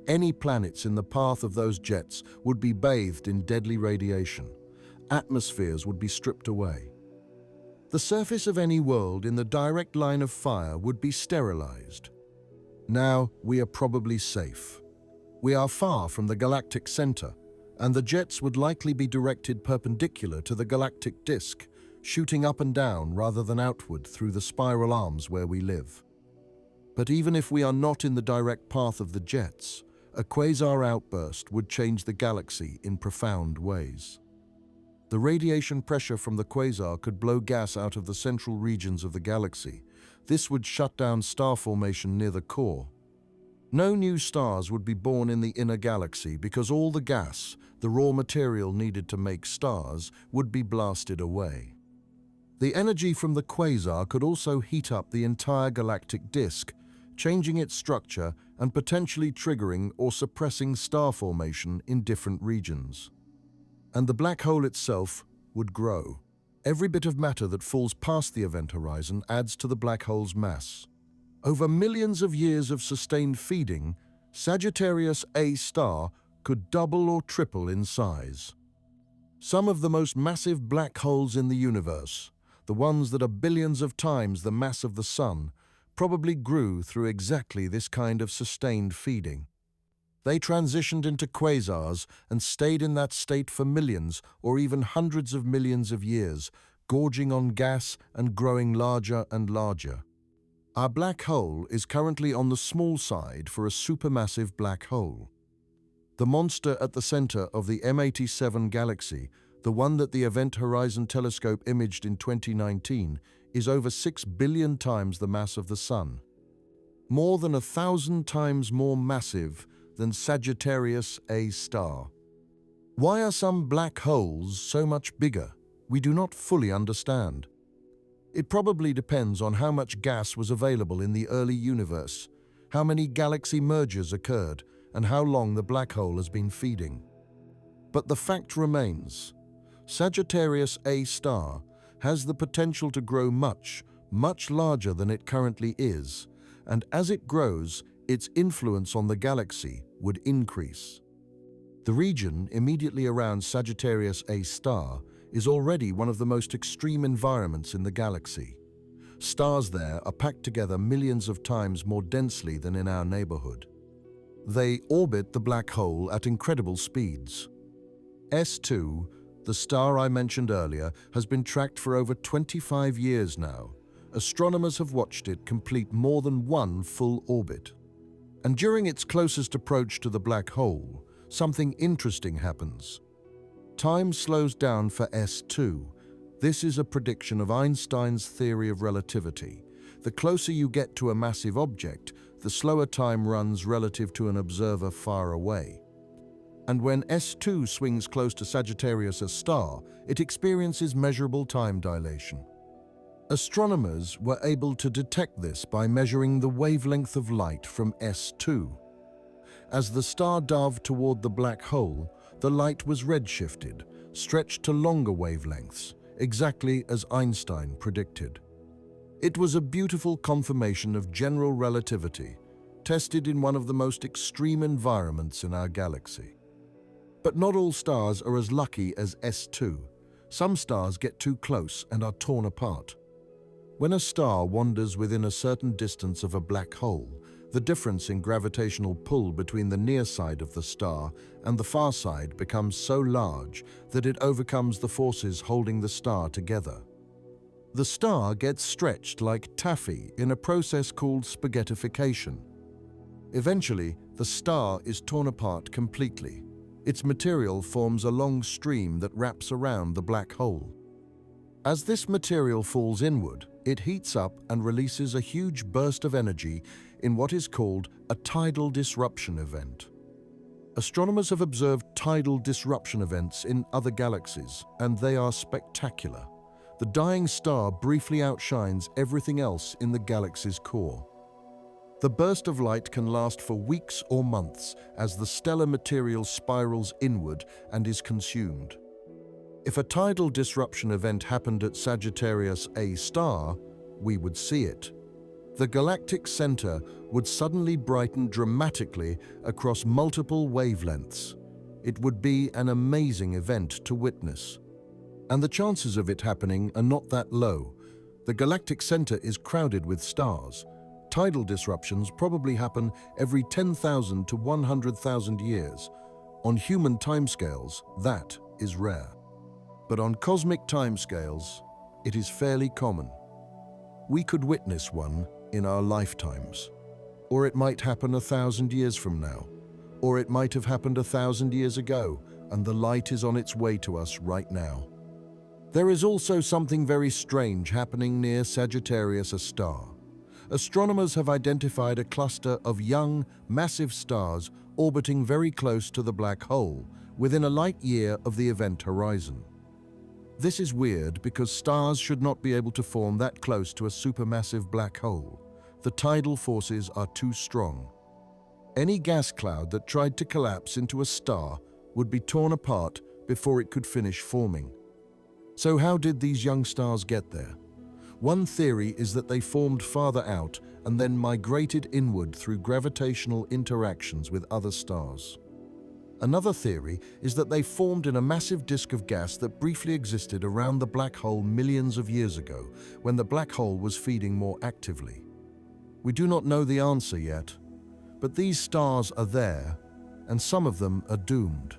Any planets in the path of those jets would be bathed in deadly radiation. Atmospheres would be stripped away. The surface of any world in the direct line of fire would be sterilized. Now we are probably safe. We are far from the galactic center, and the jets would likely be directed perpendicular to the galactic disk, shooting up and down rather than outward through the spiral arms where we live. But even if we are not in the direct path of the jets, a quasar outburst would change the galaxy in profound ways. The radiation pressure from the quasar could blow gas out of the central regions of the galaxy. This would shut down star formation near the core. No new stars would be born in the inner galaxy because all the gas, the raw material needed to make stars, would be blasted away. The energy from the quasar could also heat up the entire galactic disk, changing its structure and potentially triggering or suppressing star formation in different regions. And the black hole itself would grow. Every bit of matter that falls past the event horizon adds to the black hole's mass. Over millions of years of sustained feeding, Sagittarius A star could double or triple in size. Some of the most massive black holes in the universe, the ones that are billions of times the mass of the Sun, probably grew through exactly this kind of sustained feeding. They transitioned into quasars and stayed in that state for millions or even hundreds of millions of years, gorging on gas and growing larger and larger. Our black hole is currently on the small side for a supermassive black hole. The monster at the center of the M87 galaxy, the one that the Event Horizon Telescope imaged in 2019, is over 6 billion times the mass of the Sun. More than 1,000 times more massive than Sagittarius A star. Why are some black holes so much bigger? We do not fully understand. It probably depends on how much gas was available in the early universe, how many galaxy mergers occurred, and how long the black hole has been feeding. But the fact remains, Sagittarius A star has the potential to grow much, much larger than it currently is, and as it grows, its influence on the galaxy would increase. The region immediately around Sagittarius A star is already one of the most extreme environments in the galaxy. Stars there are packed together millions of times more densely than in our neighborhood. They orbit the black hole at incredible speeds. S2, the star I mentioned earlier, has been tracked for over 25 years now. Astronomers have watched it complete more than one full orbit. And during its closest approach to the black hole, something interesting happens. Time slows down for S2. This is a prediction of Einstein's theory of relativity. The closer you get to a massive object, the slower time runs relative to an observer far away. And when S2 swings close to Sagittarius A star, it experiences measurable time dilation. Astronomers were able to detect this by measuring the wavelength of light from S2. As the star dove toward the black hole, the light was redshifted, stretched to longer wavelengths, exactly as Einstein predicted. It was a beautiful confirmation of general relativity, tested in one of the most extreme environments in our galaxy. But not all stars are as lucky as S2. Some stars get too close and are torn apart. When a star wanders within a certain distance of a black hole, the difference in gravitational pull between the near side of the star and the far side becomes so large that it overcomes the forces holding the star together. The star gets stretched like taffy in a process called spaghettification. Eventually, the star is torn apart completely. Its material forms a long stream that wraps around the black hole. As this material falls inward, it heats up and releases a huge burst of energy in what is called a tidal disruption event. Astronomers have observed tidal disruption events in other galaxies, and they are spectacular. The dying star briefly outshines everything else in the galaxy's core. The burst of light can last for weeks or months as the stellar material spirals inward and is consumed. If a tidal disruption event happened at Sagittarius A star, we would see it. The galactic center would suddenly brighten dramatically across multiple wavelengths. It would be an amazing event to witness. And the chances of it happening are not that low. The galactic center is crowded with stars. Tidal disruptions probably happen every 10,000 to 100,000 years. On human timescales, that is rare. But on cosmic timescales, it is fairly common. We could witness one in our lifetimes. Or it might happen 1,000 years from now. Or it might have happened 1,000 years ago, and the light is on its way to us right now. There is also something very strange happening near Sagittarius A star. Astronomers have identified a cluster of young, massive stars orbiting very close to the black hole, within a light year of the event horizon. This is weird because stars should not be able to form that close to a supermassive black hole. The tidal forces are too strong. Any gas cloud that tried to collapse into a star would be torn apart before it could finish forming. So how did these young stars get there? One theory is that they formed farther out and then migrated inward through gravitational interactions with other stars. Another theory is that they formed in a massive disk of gas that briefly existed around the black hole millions of years ago, when the black hole was feeding more actively. We do not know the answer yet, but these stars are there, and some of them are doomed.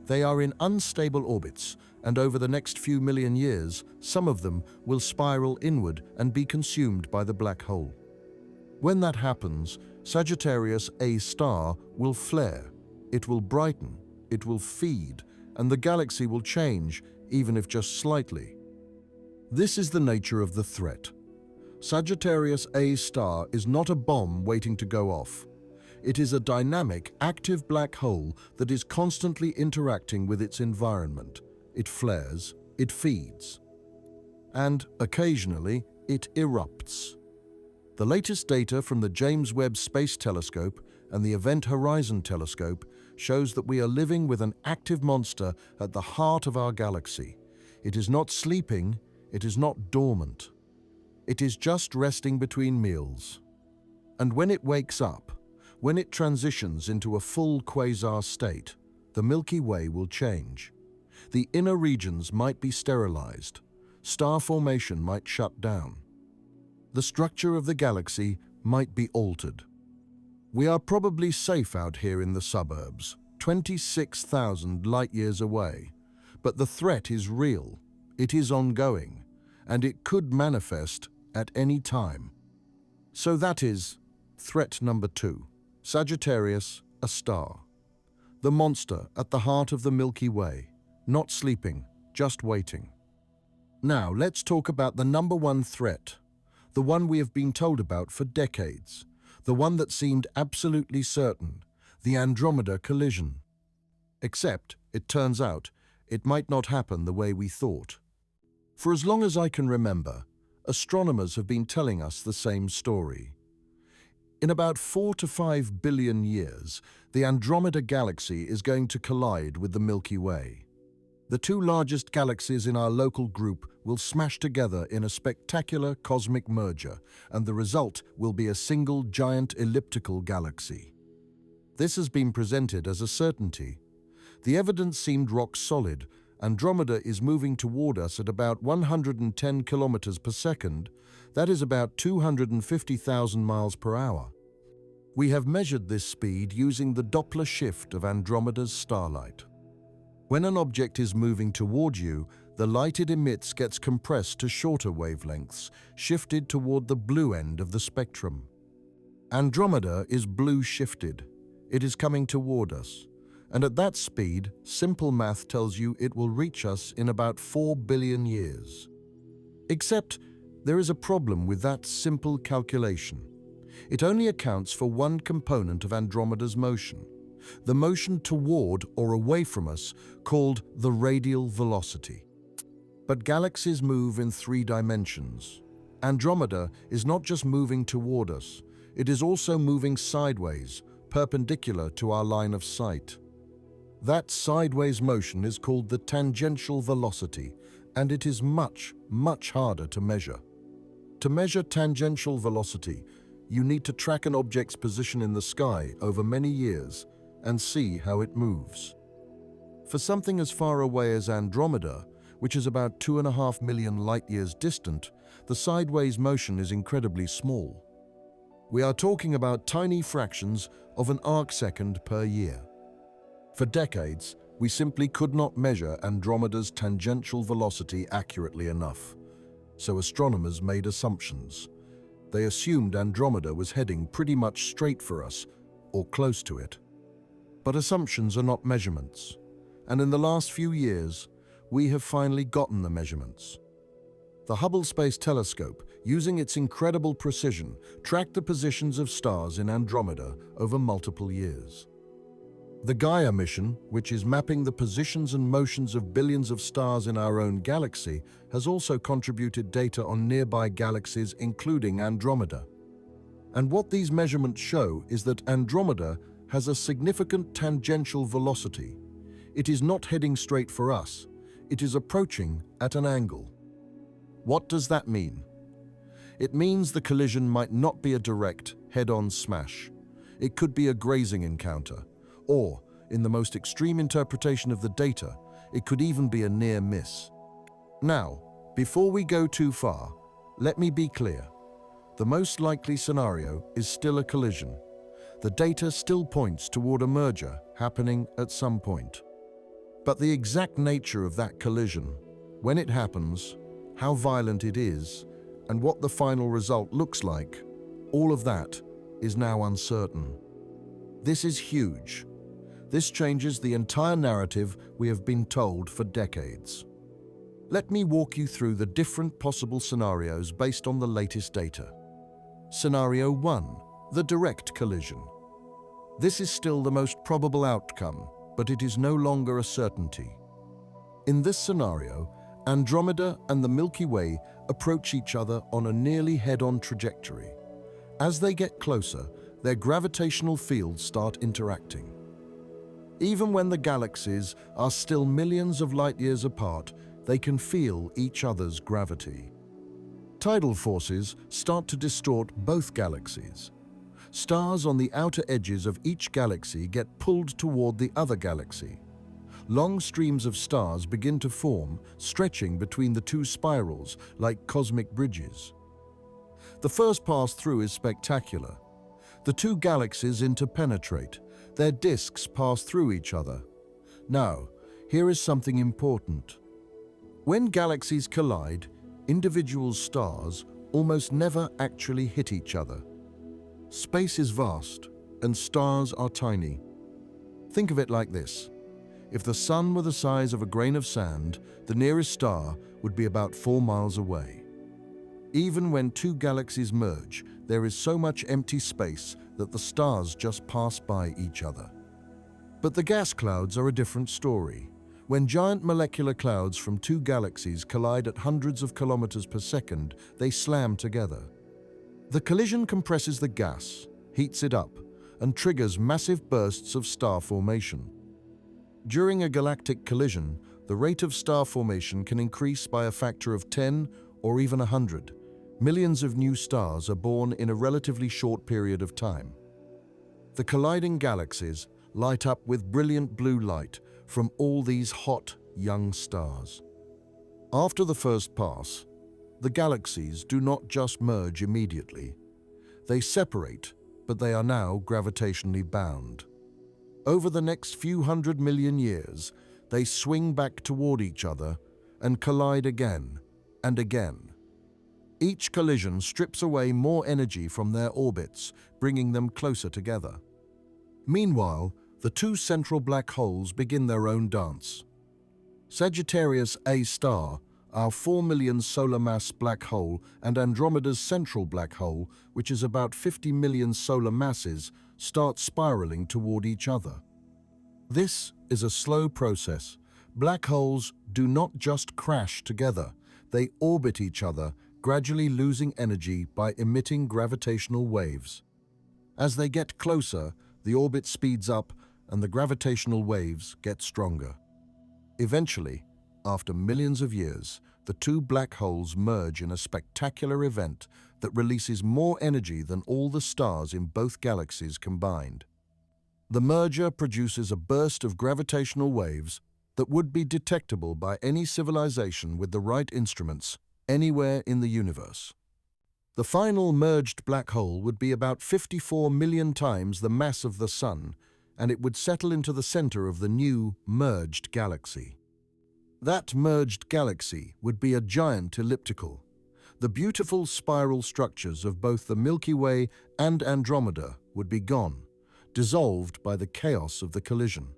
They are in unstable orbits, and over the next few million years, some of them will spiral inward and be consumed by the black hole. When that happens, Sagittarius A star will flare. It will brighten, it will feed, and the galaxy will change, even if just slightly. This is the nature of the threat. Sagittarius A star is not a bomb waiting to go off. It is a dynamic, active black hole that is constantly interacting with its environment. It flares, it feeds, and occasionally it erupts. The latest data from the James Webb Space Telescope and the Event Horizon Telescope shows that we are living with an active monster at the heart of our galaxy. It is not sleeping, it is not dormant. It is just resting between meals. And when it wakes up, when it transitions into a full quasar state, the Milky Way will change. The inner regions might be sterilized. Star formation might shut down. The structure of the galaxy might be altered. We are probably safe out here in the suburbs, 26,000 light-years away. But the threat is real, it is ongoing, and it could manifest at any time. So that is threat number 2, Sagittarius, a star. The monster at the heart of the Milky Way, not sleeping, just waiting. Now let's talk about the number 1 threat, the one we have been told about for decades, the one that seemed absolutely certain, the Andromeda collision. Except, it turns out, it might not happen the way we thought. For as long as I can remember, Astronomers have been telling us the same story. In about 4 to 5 billion years, the Andromeda Galaxy is going to collide with the Milky Way. The two largest galaxies in our local group will smash together in a spectacular cosmic merger, and the result will be a single giant elliptical galaxy. This has been presented as a certainty. The evidence seemed rock solid. Andromeda is moving toward us at about 110 kilometers per second. That is about 250,000 miles per hour. We have measured this speed using the Doppler shift of Andromeda's starlight. When an object is moving toward you, the light it emits gets compressed to shorter wavelengths, shifted toward the blue end of the spectrum. Andromeda is blue shifted. It is coming toward us. And at that speed, simple math tells you it will reach us in about 4 billion years. Except there is a problem with that simple calculation. It only accounts for one component of Andromeda's motion, the motion toward or away from us, called the radial velocity. But galaxies move in 3 dimensions. Andromeda is not just moving toward us, it is also moving sideways, perpendicular to our line of sight. That sideways motion is called the tangential velocity, and it is much, much harder to measure. To measure tangential velocity, you need to track an object's position in the sky over many years and see how it moves. For something as far away as Andromeda, which is about 2.5 million light-years distant, the sideways motion is incredibly small. We are talking about tiny fractions of an arcsecond per year. For decades, we simply could not measure Andromeda's tangential velocity accurately enough, so astronomers made assumptions. They assumed Andromeda was heading pretty much straight for us, or close to it. But assumptions are not measurements, and in the last few years, we have finally gotten the measurements. The Hubble Space Telescope, using its incredible precision, tracked the positions of stars in Andromeda over multiple years. The Gaia mission, which is mapping the positions and motions of billions of stars in our own galaxy, has also contributed data on nearby galaxies, including Andromeda. And what these measurements show is that Andromeda has a significant tangential velocity. It is not heading straight for us. It is approaching at an angle. What does that mean? It means the collision might not be a direct, head-on smash. It could be a grazing encounter, or, in the most extreme interpretation of the data, it could even be a near miss. Now, before we go too far, let me be clear. The most likely scenario is still a collision. The data still points toward a merger happening at some point. But the exact nature of that collision, when it happens, how violent it is, and what the final result looks like, all of that is now uncertain. This is huge. This changes the entire narrative we have been told for decades. Let me walk you through the different possible scenarios based on the latest data. Scenario 1, the direct collision. This is still the most probable outcome, but it is no longer a certainty. In this scenario, Andromeda and the Milky Way approach each other on a nearly head-on trajectory. As they get closer, their gravitational fields start interacting. Even when the galaxies are still millions of light-years apart, they can feel each other's gravity. Tidal forces start to distort both galaxies. Stars on the outer edges of each galaxy get pulled toward the other galaxy. Long streams of stars begin to form, stretching between the two spirals like cosmic bridges. The first pass through is spectacular. The two galaxies interpenetrate. Their disks pass through each other. Now, here is something important. When galaxies collide, individual stars almost never actually hit each other. Space is vast, and stars are tiny. Think of it like this. If the sun were the size of a grain of sand, the nearest star would be about 4 miles away. Even when two galaxies merge, there is so much empty space that the stars just pass by each other. But the gas clouds are a different story. When giant molecular clouds from two galaxies collide at hundreds of kilometers per second, they slam together. The collision compresses the gas, heats it up, and triggers massive bursts of star formation. During a galactic collision, the rate of star formation can increase by a factor of 10 or even 100. Millions of new stars are born in a relatively short period of time. The colliding galaxies light up with brilliant blue light from all these hot, young stars. After the first pass, the galaxies do not just merge immediately. They separate, but they are now gravitationally bound. Over the next few 100 million years, they swing back toward each other and collide again and again. Each collision strips away more energy from their orbits, bringing them closer together. Meanwhile, the two central black holes begin their own dance. Sagittarius A star, our 4 million solar mass black hole, and Andromeda's central black hole, which is about 50 million solar masses, start spiraling toward each other. This is a slow process. Black holes do not just crash together, they orbit each other, gradually losing energy by emitting gravitational waves. As they get closer, the orbit speeds up and the gravitational waves get stronger. Eventually, after millions of years, the two black holes merge in a spectacular event that releases more energy than all the stars in both galaxies combined. The merger produces a burst of gravitational waves that would be detectable by any civilization with the right instruments anywhere in the universe. The final merged black hole would be about 54 million times the mass of the Sun, and it would settle into the center of the new merged galaxy. That merged galaxy would be a giant elliptical. The beautiful spiral structures of both the Milky Way and Andromeda would be gone, dissolved by the chaos of the collision.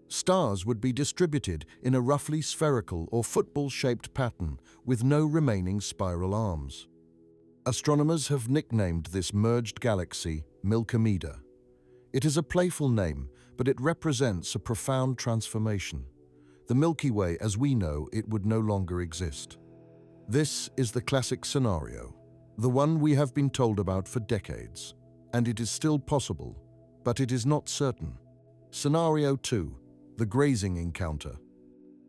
Stars would be distributed in a roughly spherical or football-shaped pattern with no remaining spiral arms. Astronomers have nicknamed this merged galaxy Milkomeda. It is a playful name, but it represents a profound transformation. The Milky Way as we know it would no longer exist. This is the classic scenario, the one we have been told about for decades, and it is still possible, but it is not certain. Scenario 2, the grazing encounter.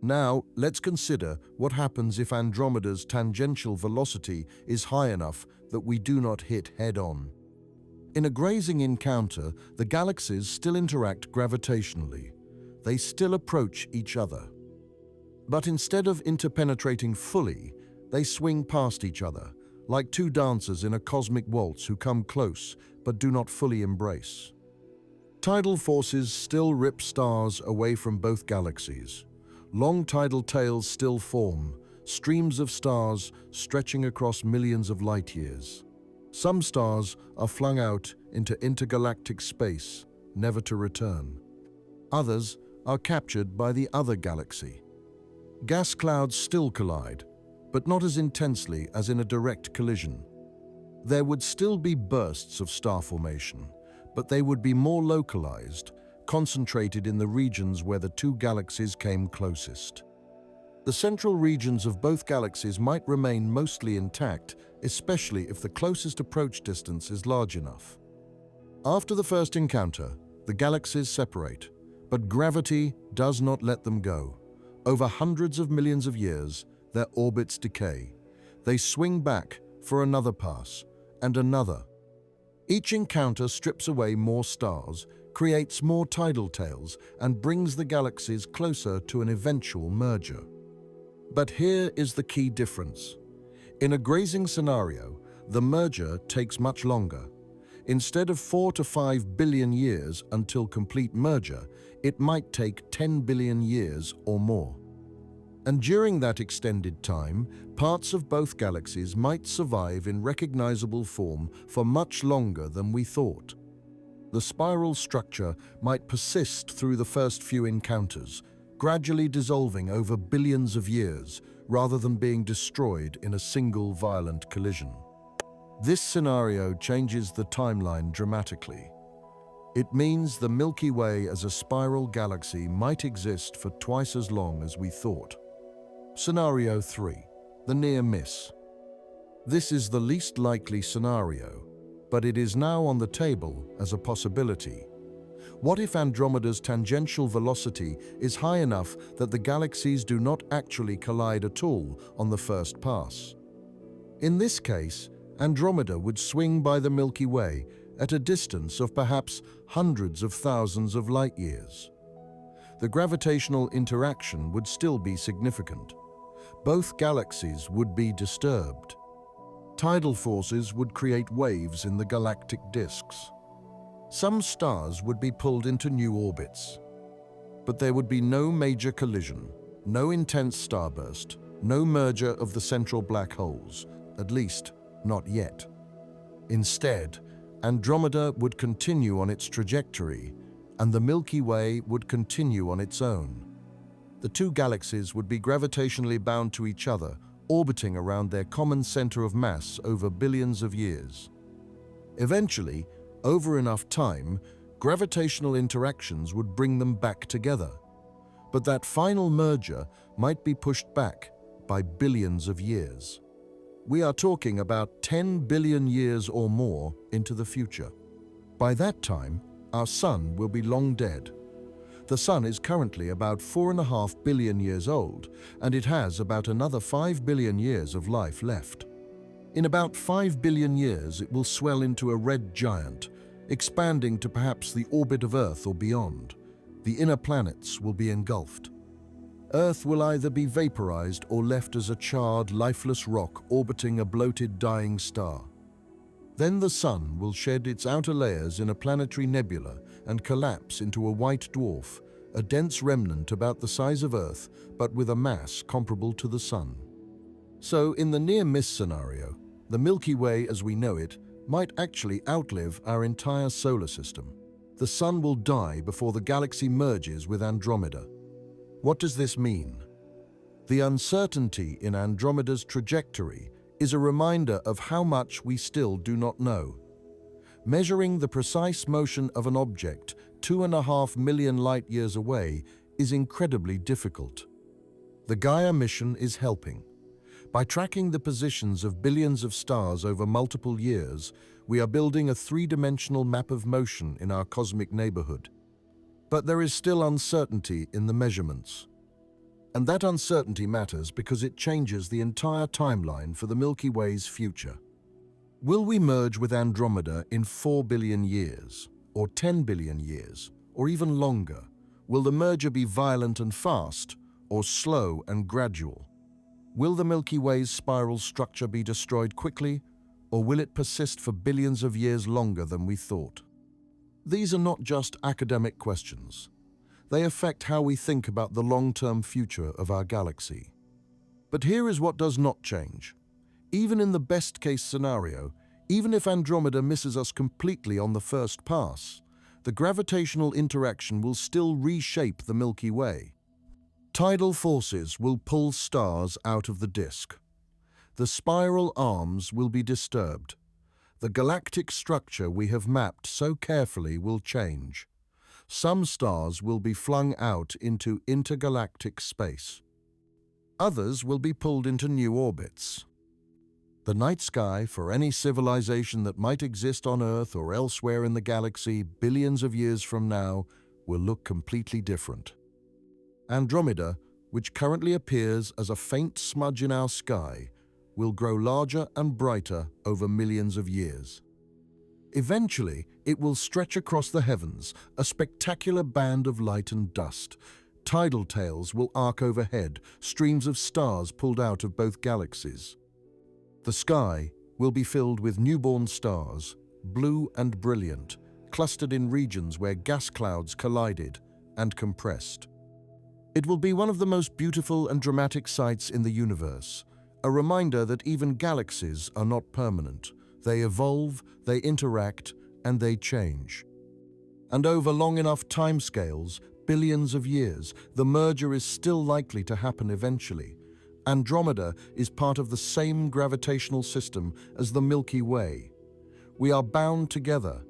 Now, let's consider what happens if Andromeda's tangential velocity is high enough that we do not hit head-on. In a grazing encounter, the galaxies still interact gravitationally. They still approach each other. But instead of interpenetrating fully, they swing past each other, like two dancers in a cosmic waltz who come close but do not fully embrace. Tidal forces still rip stars away from both galaxies. Long tidal tails still form, streams of stars stretching across millions of light years. Some stars are flung out into intergalactic space, never to return. Others are captured by the other galaxy. Gas clouds still collide, but not as intensely as in a direct collision. There would still be bursts of star formation, but they would be more localized, concentrated in the regions where the two galaxies came closest. The central regions of both galaxies might remain mostly intact, especially if the closest approach distance is large enough. After the first encounter, the galaxies separate, but gravity does not let them go. Over hundreds of millions of years, their orbits decay. They swing back for another pass, and another. Each encounter strips away more stars, creates more tidal tails, and brings the galaxies closer to an eventual merger. But here is the key difference. In a grazing scenario, the merger takes much longer. Instead of 4 to 5 billion years until complete merger, it might take 10 billion years or more. And during that extended time, parts of both galaxies might survive in recognizable form for much longer than we thought. The spiral structure might persist through the first few encounters, gradually dissolving over billions of years rather than being destroyed in a single violent collision. This scenario changes the timeline dramatically. It means the Milky Way as a spiral galaxy might exist for twice as long as we thought. Scenario 3. The near miss. This is the least likely scenario, but it is now on the table as a possibility. What if Andromeda's tangential velocity is high enough that the galaxies do not actually collide at all on the first pass? In this case, Andromeda would swing by the Milky Way at a distance of perhaps hundreds of thousands of light-years. The gravitational interaction would still be significant. Both galaxies would be disturbed. Tidal forces would create waves in the galactic disks. Some stars would be pulled into new orbits. But there would be no major collision, no intense starburst, no merger of the central black holes, at least not yet. Instead, Andromeda would continue on its trajectory, and the Milky Way would continue on its own. The two galaxies would be gravitationally bound to each other, orbiting around their common center of mass over billions of years. Eventually, over enough time, gravitational interactions would bring them back together. But that final merger might be pushed back by billions of years. We are talking about 10 billion years or more into the future. By that time, our Sun will be long dead. The Sun is currently about 4.5 billion years old, and it has about another 5 billion years of life left. In about 5 billion years, it will swell into a red giant, expanding to perhaps the orbit of Earth or beyond. The inner planets will be engulfed. Earth will either be vaporized or left as a charred, lifeless rock orbiting a bloated, dying star. Then the Sun will shed its outer layers in a planetary nebula and collapse into a white dwarf, a dense remnant about the size of Earth, but with a mass comparable to the Sun. So, in the near-miss scenario, the Milky Way as we know it might actually outlive our entire solar system. The Sun will die before the galaxy merges with Andromeda. What does this mean? The uncertainty in Andromeda's trajectory is a reminder of how much we still do not know. Measuring the precise motion of an object 2.5 million light-years away is incredibly difficult. The Gaia mission is helping. By tracking the positions of billions of stars over multiple years, we are building a three-dimensional map of motion in our cosmic neighborhood. But there is still uncertainty in the measurements. And that uncertainty matters because it changes the entire timeline for the Milky Way's future. Will we merge with Andromeda in 4 billion years, or 10 billion years, or even longer? Will the merger be violent and fast, or slow and gradual? Will the Milky Way's spiral structure be destroyed quickly, or will it persist for billions of years longer than we thought? These are not just academic questions. They affect how we think about the long-term future of our galaxy. But here is what does not change. Even in the best-case scenario, even if Andromeda misses us completely on the first pass, the gravitational interaction will still reshape the Milky Way. Tidal forces will pull stars out of the disk. The spiral arms will be disturbed. The galactic structure we have mapped so carefully will change. Some stars will be flung out into intergalactic space. Others will be pulled into new orbits. The night sky for any civilization that might exist on Earth or elsewhere in the galaxy billions of years from now will look completely different. Andromeda, which currently appears as a faint smudge in our sky, will grow larger and brighter over millions of years. Eventually, it will stretch across the heavens, a spectacular band of light and dust. Tidal tails will arc overhead, streams of stars pulled out of both galaxies. The sky will be filled with newborn stars, blue and brilliant, clustered in regions where gas clouds collided and compressed. It will be one of the most beautiful and dramatic sights in the universe, a reminder that even galaxies are not permanent. They evolve, they interact, and they change. And over long enough timescales, billions of years, the merger is still likely to happen eventually. Andromeda is part of the same gravitational system as the Milky Way. We are bound together.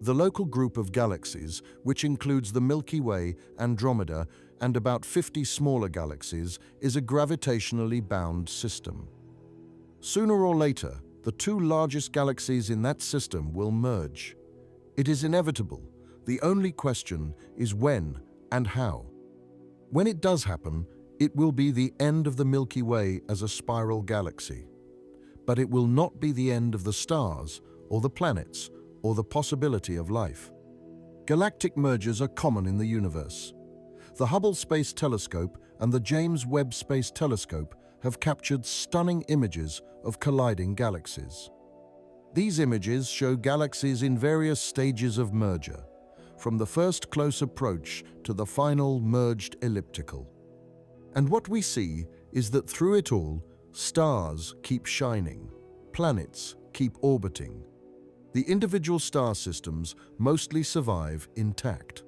The local group of galaxies, which includes the Milky Way, Andromeda, and about 50 smaller galaxies, is a gravitationally bound system. Sooner or later, the two largest galaxies in that system will merge. It is inevitable. The only question is when and how. When it does happen, it will be the end of the Milky Way as a spiral galaxy. But it will not be the end of the stars, or the planets, or the possibility of life. Galactic mergers are common in the universe. The Hubble Space Telescope and the James Webb Space Telescope have captured stunning images of colliding galaxies. These images show galaxies in various stages of merger, from the first close approach to the final merged elliptical. And what we see is that through it all, stars keep shining, planets keep orbiting. The individual star systems mostly survive intact.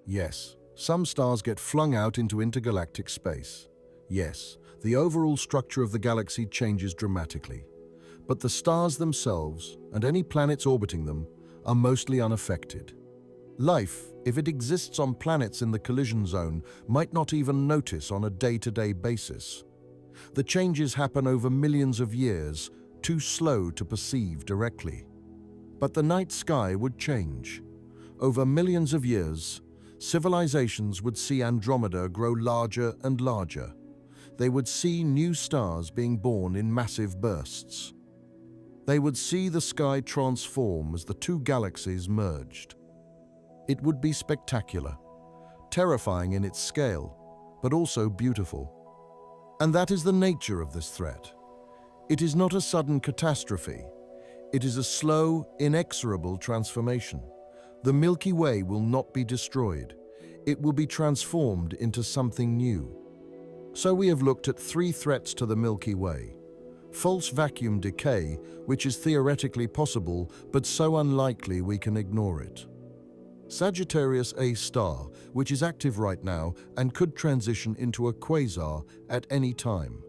Yes, some stars get flung out into intergalactic space. Yes, the overall structure of the galaxy changes dramatically. But the stars themselves, and any planets orbiting them, are mostly unaffected. Life, if it exists on planets in the collision zone, might not even notice on a day-to-day basis. The changes happen over millions of years, too slow to perceive directly. But the night sky would change. Over millions of years, civilizations would see Andromeda grow larger and larger. They would see new stars being born in massive bursts. They would see the sky transform as the two galaxies merged. It would be spectacular, terrifying in its scale, but also beautiful. And that is the nature of this threat. It is not a sudden catastrophe. It is a slow, inexorable transformation. The Milky Way will not be destroyed. It will be transformed into something new. So we have looked at three threats to the Milky Way. False vacuum decay, which is theoretically possible, but so unlikely we can ignore it. Sagittarius A star, which is active right now and could transition into a quasar at any time.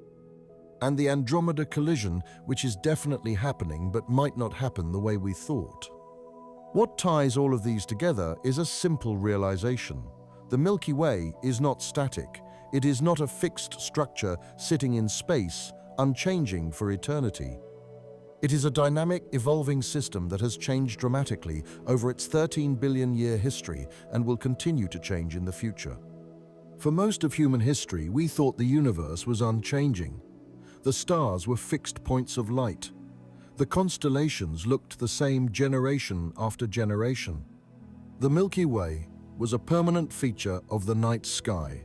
And the Andromeda collision, which is definitely happening but might not happen the way we thought. What ties all of these together is a simple realization. The Milky Way is not static. It is not a fixed structure sitting in space, unchanging for eternity. It is a dynamic, evolving system that has changed dramatically over its 13 billion-year history and will continue to change in the future. For most of human history, we thought the universe was unchanging. The stars were fixed points of light. The constellations looked the same generation after generation. The Milky Way was a permanent feature of the night sky.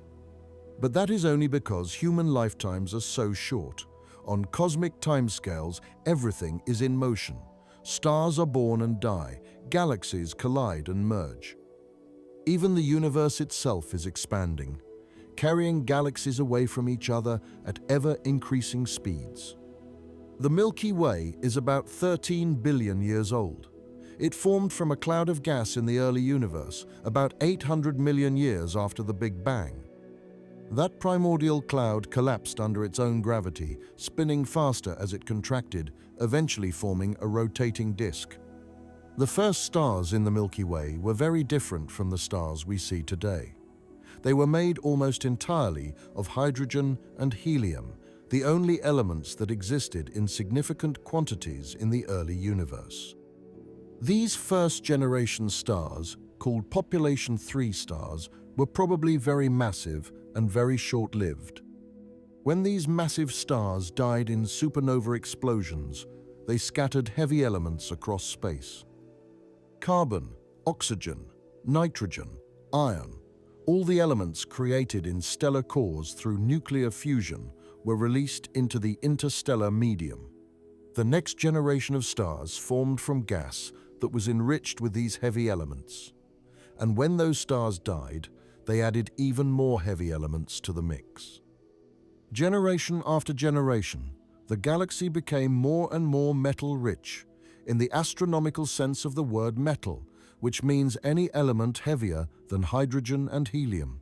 But that is only because human lifetimes are so short. On cosmic timescales, everything is in motion. Stars are born and die. Galaxies collide and merge. Even the universe itself is expanding, carrying galaxies away from each other at ever-increasing speeds. The Milky Way is about 13 billion years old. It formed from a cloud of gas in the early universe, about 800 million years after the Big Bang. That primordial cloud collapsed under its own gravity, spinning faster as it contracted, eventually forming a rotating disk. The first stars in the Milky Way were very different from the stars we see today. They were made almost entirely of hydrogen and helium, the only elements that existed in significant quantities in the early universe. These first-generation stars, called population 3 stars, were probably very massive and very short-lived. When these massive stars died in supernova explosions, they scattered heavy elements across space. Carbon, oxygen, nitrogen, iron, all the elements created in stellar cores through nuclear fusion were released into the interstellar medium. The next generation of stars formed from gas that was enriched with these heavy elements. And when those stars died, they added even more heavy elements to the mix. Generation after generation, the galaxy became more and more metal-rich, in the astronomical sense of the word metal, which means any element heavier than hydrogen and helium.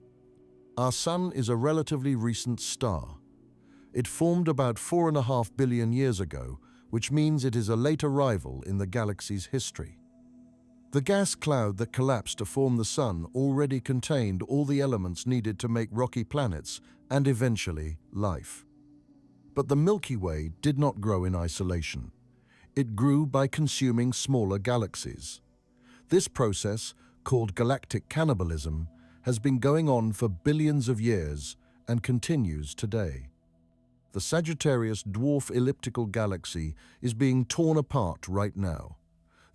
Our Sun is a relatively recent star. It formed about 4.5 billion years ago, which means it is a late arrival in the galaxy's history. The gas cloud that collapsed to form the Sun already contained all the elements needed to make rocky planets and eventually life. But the Milky Way did not grow in isolation. It grew by consuming smaller galaxies. This process, called galactic cannibalism, has been going on for billions of years and continues today. The Sagittarius dwarf elliptical galaxy is being torn apart right now.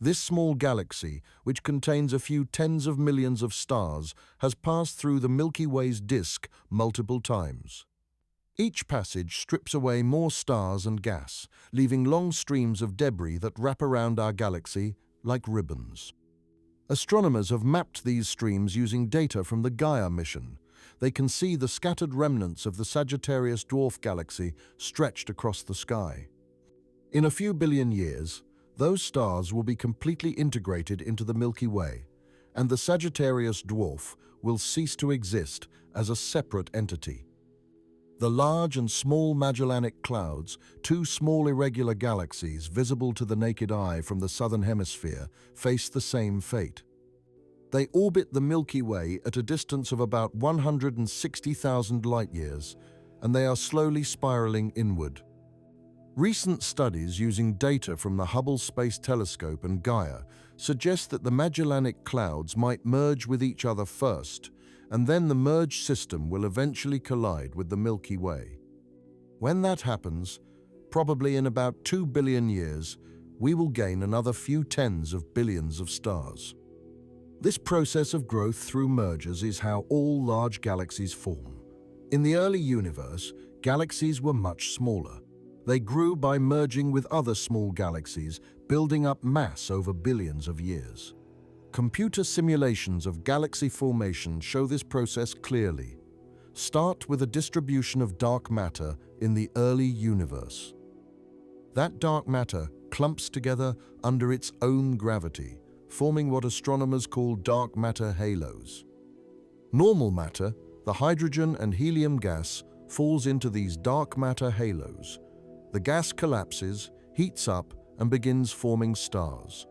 This small galaxy, which contains a few tens of millions of stars, has passed through the Milky Way's disk multiple times. Each passage strips away more stars and gas, leaving long streams of debris that wrap around our galaxy like ribbons. Astronomers have mapped these streams using data from the Gaia mission. They can see the scattered remnants of the Sagittarius dwarf galaxy stretched across the sky. In a few billion years, those stars will be completely integrated into the Milky Way, and the Sagittarius dwarf will cease to exist as a separate entity. The Large and Small Magellanic Clouds, two small irregular galaxies visible to the naked eye from the southern hemisphere, face the same fate. They orbit the Milky Way at a distance of about 160,000 light-years, and they are slowly spiraling inward. Recent studies using data from the Hubble Space Telescope and Gaia suggest that the Magellanic Clouds might merge with each other first, and then the merged system will eventually collide with the Milky Way. When that happens, probably in about 2 billion years, we will gain another few tens of billions of stars. This process of growth through mergers is how all large galaxies form. In the early universe, galaxies were much smaller. They grew by merging with other small galaxies, building up mass over billions of years. Computer simulations of galaxy formation show this process clearly. Start with a distribution of dark matter in the early universe. That dark matter clumps together under its own gravity, forming what astronomers call dark matter halos. Normal matter, the hydrogen and helium gas, falls into these dark matter halos. The gas collapses, heats up, and begins forming stars.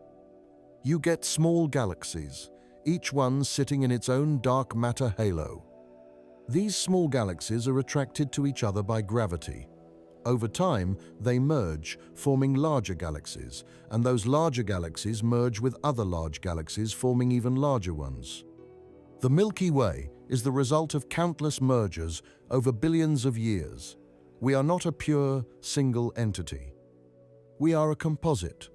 You get small galaxies, each one sitting in its own dark matter halo. These small galaxies are attracted to each other by gravity. Over time, they merge, forming larger galaxies, and those larger galaxies merge with other large galaxies, forming even larger ones. The Milky Way is the result of countless mergers over billions of years. We are not a pure, single entity. We are a composite,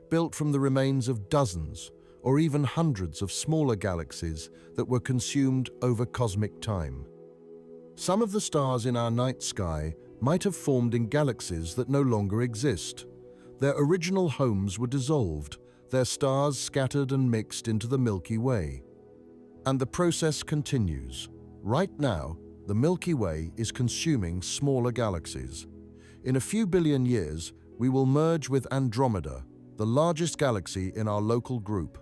built from the remains of dozens or even hundreds of smaller galaxies that were consumed over cosmic time. Some of the stars in our night sky might have formed in galaxies that no longer exist. Their original homes were dissolved, their stars scattered and mixed into the Milky Way. And the process continues. Right now, the Milky Way is consuming smaller galaxies. In a few billion years, we will merge with Andromeda, the largest galaxy in our local group.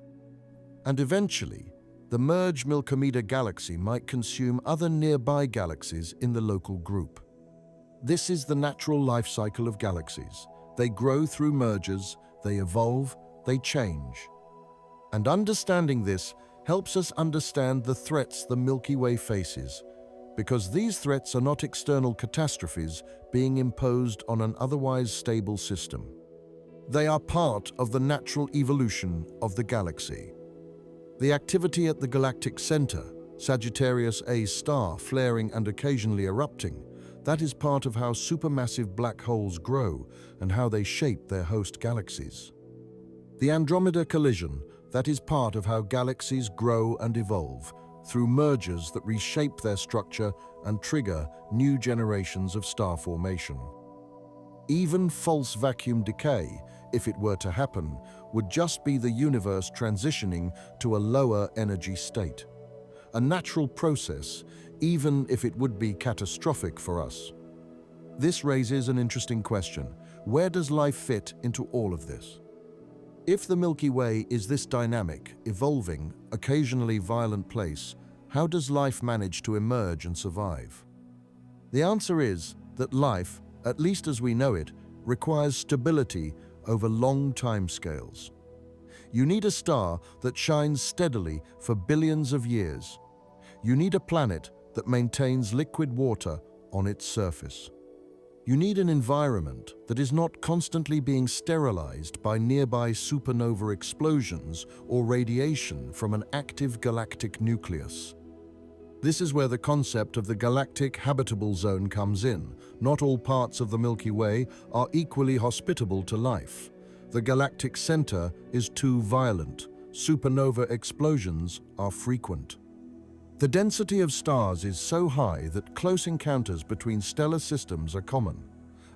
And eventually, the merged Milky Galaxy might consume other nearby galaxies in the local group. This is the natural life cycle of galaxies. They grow through mergers, they evolve, they change. And understanding this helps us understand the threats the Milky Way faces, because these threats are not external catastrophes being imposed on an otherwise stable system. They are part of the natural evolution of the galaxy. The activity at the galactic center, Sagittarius A's star flaring and occasionally erupting, that is part of how supermassive black holes grow and how they shape their host galaxies. The Andromeda collision, that is part of how galaxies grow and evolve, through mergers that reshape their structure and trigger new generations of star formation. Even false vacuum decay, if it were to happen, would just be the universe transitioning to a lower energy state. A natural process, even if it would be catastrophic for us. This raises an interesting question. Where does life fit into all of this? If the Milky Way is this dynamic, evolving, occasionally violent place, how does life manage to emerge and survive? The answer is that life, at least as we know it, requires stability over long timescales. You need a star that shines steadily for billions of years. You need a planet that maintains liquid water on its surface. You need an environment that is not constantly being sterilized by nearby supernova explosions or radiation from an active galactic nucleus. This is where the concept of the galactic habitable zone comes in. Not all parts of the Milky Way are equally hospitable to life. The galactic center is too violent. Supernova explosions are frequent. The density of stars is so high that close encounters between stellar systems are common,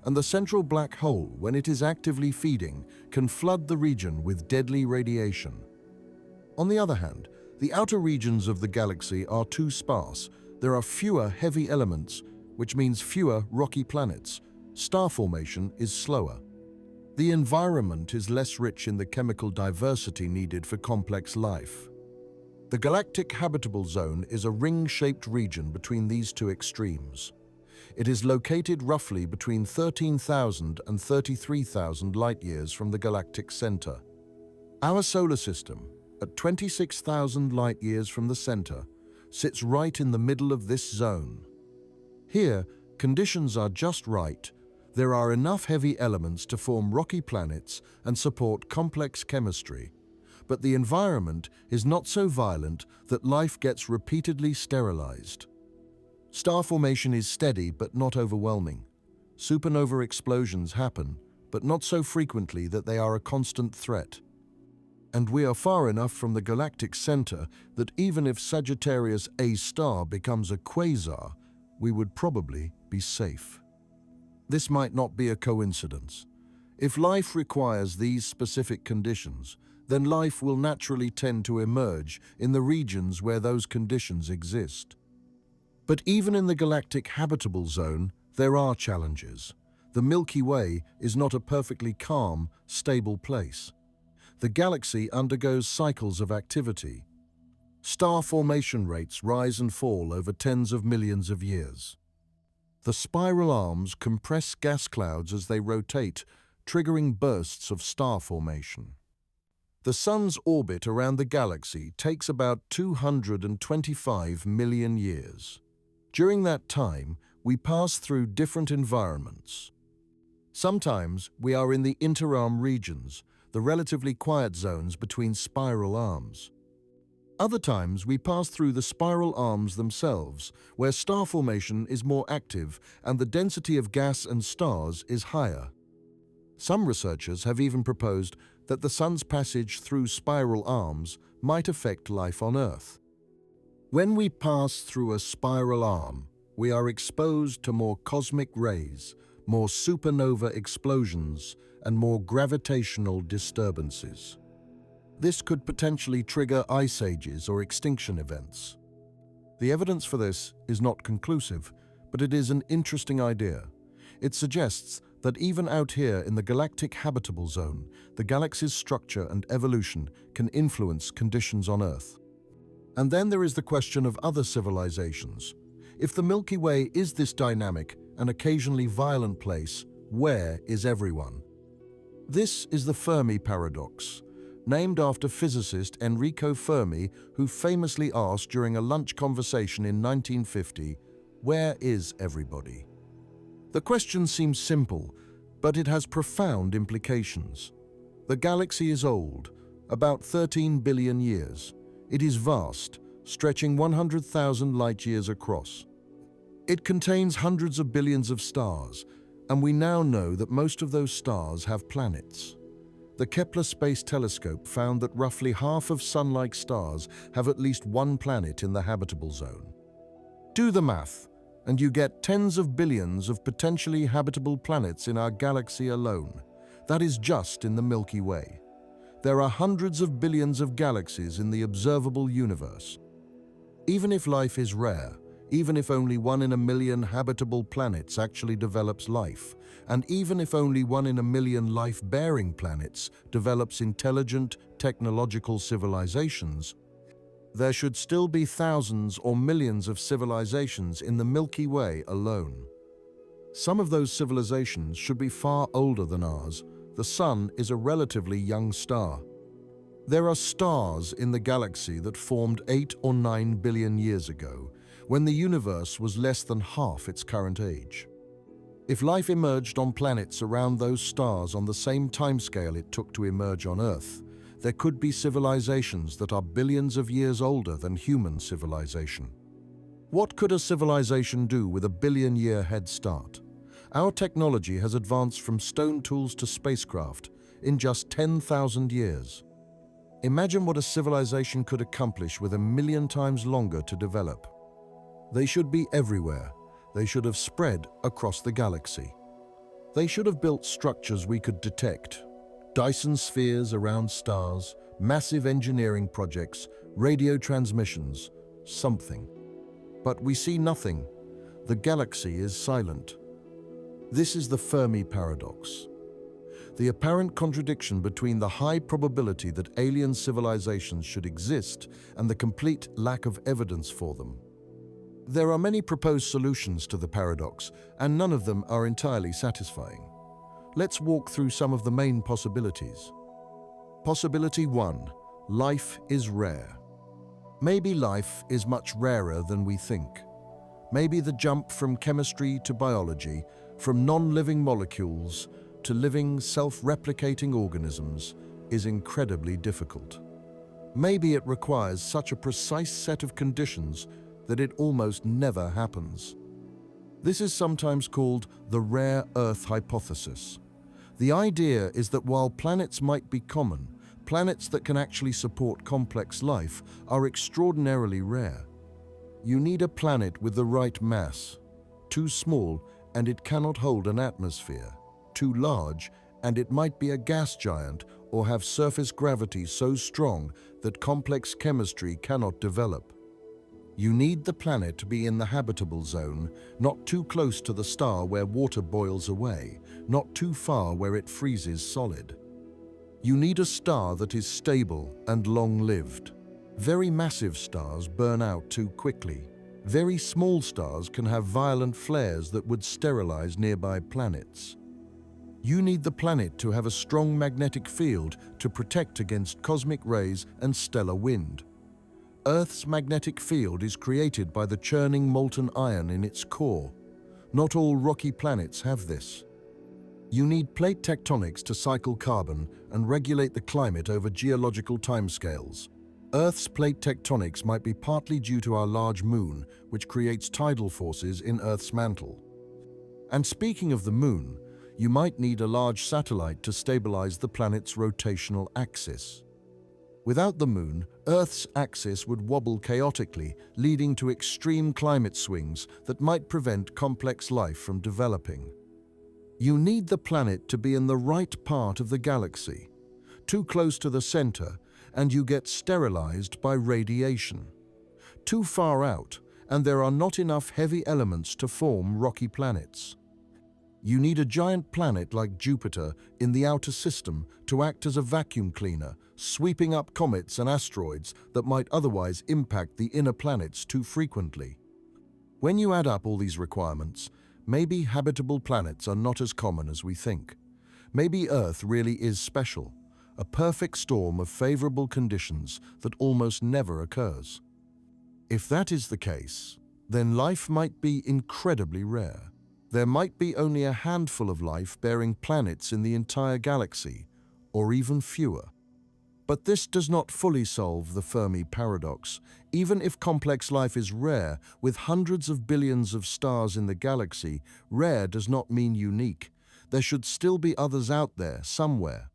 and the central black hole, when it is actively feeding, can flood the region with deadly radiation. On the other hand, the outer regions of the galaxy are too sparse. There are fewer heavy elements, which means fewer rocky planets. Star formation is slower. The environment is less rich in the chemical diversity needed for complex life. The galactic habitable zone is a ring-shaped region between these two extremes. It is located roughly between 13,000 and 33,000 light-years from the galactic center. Our solar system, at 26,000 light-years from the center, sits right in the middle of this zone. Here, conditions are just right. There are enough heavy elements to form rocky planets and support complex chemistry. But the environment is not so violent that life gets repeatedly sterilized. Star formation is steady but not overwhelming. Supernova explosions happen, but not so frequently that they are a constant threat. And we are far enough from the galactic center that even if Sagittarius A star becomes a quasar, we would probably be safe. This might not be a coincidence. If life requires these specific conditions, then life will naturally tend to emerge in the regions where those conditions exist. But even in the galactic habitable zone, there are challenges. The Milky Way is not a perfectly calm, stable place. The galaxy undergoes cycles of activity. Star formation rates rise and fall over tens of millions of years. The spiral arms compress gas clouds as they rotate, triggering bursts of star formation. The Sun's orbit around the galaxy takes about 225 million years. During that time, we pass through different environments. Sometimes we are in the interarm regions, the relatively quiet zones between spiral arms. Other times we pass through the spiral arms themselves, where star formation is more active and the density of gas and stars is higher. Some researchers have even proposed that the Sun's passage through spiral arms might affect life on Earth. When we pass through a spiral arm, we are exposed to more cosmic rays, more supernova explosions, and more gravitational disturbances. This could potentially trigger ice ages or extinction events. The evidence for this is not conclusive, but it is an interesting idea. It suggests that even out here in the galactic habitable zone, the galaxy's structure and evolution can influence conditions on Earth. And then there is the question of other civilizations. If the Milky Way is this dynamic and occasionally violent place, where is everyone? This is the Fermi paradox, named after physicist Enrico Fermi, who famously asked during a lunch conversation in 1950, "Where is everybody?" The question seems simple, but it has profound implications. The galaxy is old, about 13 billion years. It is vast, stretching 100,000 light-years across. It contains hundreds of billions of stars, and we now know that most of those stars have planets. The Kepler Space Telescope found that roughly half of Sun-like stars have at least one planet in the habitable zone. Do the math, and you get tens of billions of potentially habitable planets in our galaxy alone. That is just in the Milky Way. There are hundreds of billions of galaxies in the observable universe. Even if life is rare, even if only 1 in a million habitable planets actually develops life, and even if only 1 in a million life-bearing planets develops intelligent, technological civilizations, there should still be thousands or millions of civilizations in the Milky Way alone. Some of those civilizations should be far older than ours. The Sun is a relatively young star. There are stars in the galaxy that formed 8 or 9 billion years ago, when the universe was less than half its current age. If life emerged on planets around those stars on the same timescale it took to emerge on Earth, there could be civilizations that are billions of years older than human civilization. What could a civilization do with a billion-year head start? Our technology has advanced from stone tools to spacecraft in just 10,000 years. Imagine what a civilization could accomplish with 1,000,000 times longer to develop. They should be everywhere. They should have spread across the galaxy. They should have built structures we could detect. Dyson spheres around stars, massive engineering projects, radio transmissions, something. But we see nothing. The galaxy is silent. This is the Fermi paradox. The apparent contradiction between the high probability that alien civilizations should exist and the complete lack of evidence for them. There are many proposed solutions to the paradox, and none of them are entirely satisfying. Let's walk through some of the main possibilities. Possibility 1. Life is rare. Maybe life is much rarer than we think. Maybe the jump from chemistry to biology, from non-living molecules to living, self-replicating organisms, is incredibly difficult. Maybe it requires such a precise set of conditions that it almost never happens. This is sometimes called the rare Earth hypothesis. The idea is that while planets might be common, planets that can actually support complex life are extraordinarily rare. You need a planet with the right mass. Too small, and it cannot hold an atmosphere. Too large, and it might be a gas giant or have surface gravity so strong that complex chemistry cannot develop. You need the planet to be in the habitable zone, not too close to the star where water boils away, not too far where it freezes solid. You need a star that is stable and long-lived. Very massive stars burn out too quickly. Very small stars can have violent flares that would sterilize nearby planets. You need the planet to have a strong magnetic field to protect against cosmic rays and stellar wind. Earth's magnetic field is created by the churning molten iron in its core. Not all rocky planets have this. You need plate tectonics to cycle carbon and regulate the climate over geological timescales. Earth's plate tectonics might be partly due to our large moon, which creates tidal forces in Earth's mantle. And speaking of the moon, you might need a large satellite to stabilize the planet's rotational axis. Without the moon, Earth's axis would wobble chaotically, leading to extreme climate swings that might prevent complex life from developing. You need the planet to be in the right part of the galaxy. Too close to the center, and you get sterilized by radiation. Too far out, and there are not enough heavy elements to form rocky planets. You need a giant planet like Jupiter in the outer system to act as a vacuum cleaner, sweeping up comets and asteroids that might otherwise impact the inner planets too frequently. When you add up all these requirements, maybe habitable planets are not as common as we think. Maybe Earth really is special, a perfect storm of favorable conditions that almost never occurs. If that is the case, then life might be incredibly rare. There might be only a handful of life-bearing planets in the entire galaxy, or even fewer. But this does not fully solve the Fermi paradox. Even if complex life is rare, with hundreds of billions of stars in the galaxy, rare does not mean unique. There should still be others out there, somewhere.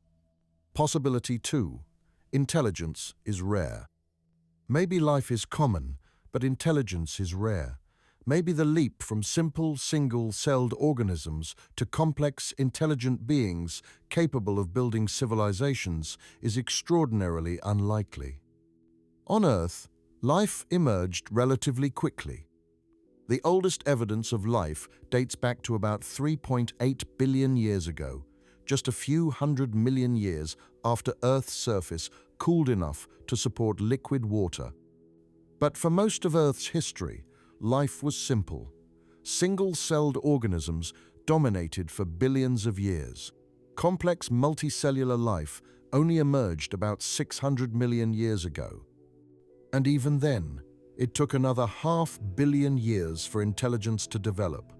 Possibility 2. Intelligence is rare. Maybe life is common, but intelligence is rare. Maybe the leap from simple, single-celled organisms to complex, intelligent beings capable of building civilizations is extraordinarily unlikely. On Earth, life emerged relatively quickly. The oldest evidence of life dates back to about 3.8 billion years ago, just a few 100 million years after Earth's surface cooled enough to support liquid water. But for most of Earth's history, life was simple. Single-celled organisms dominated for billions of years. Complex multicellular life only emerged about 600 million years ago. And even then, it took another 500 million years for intelligence to develop.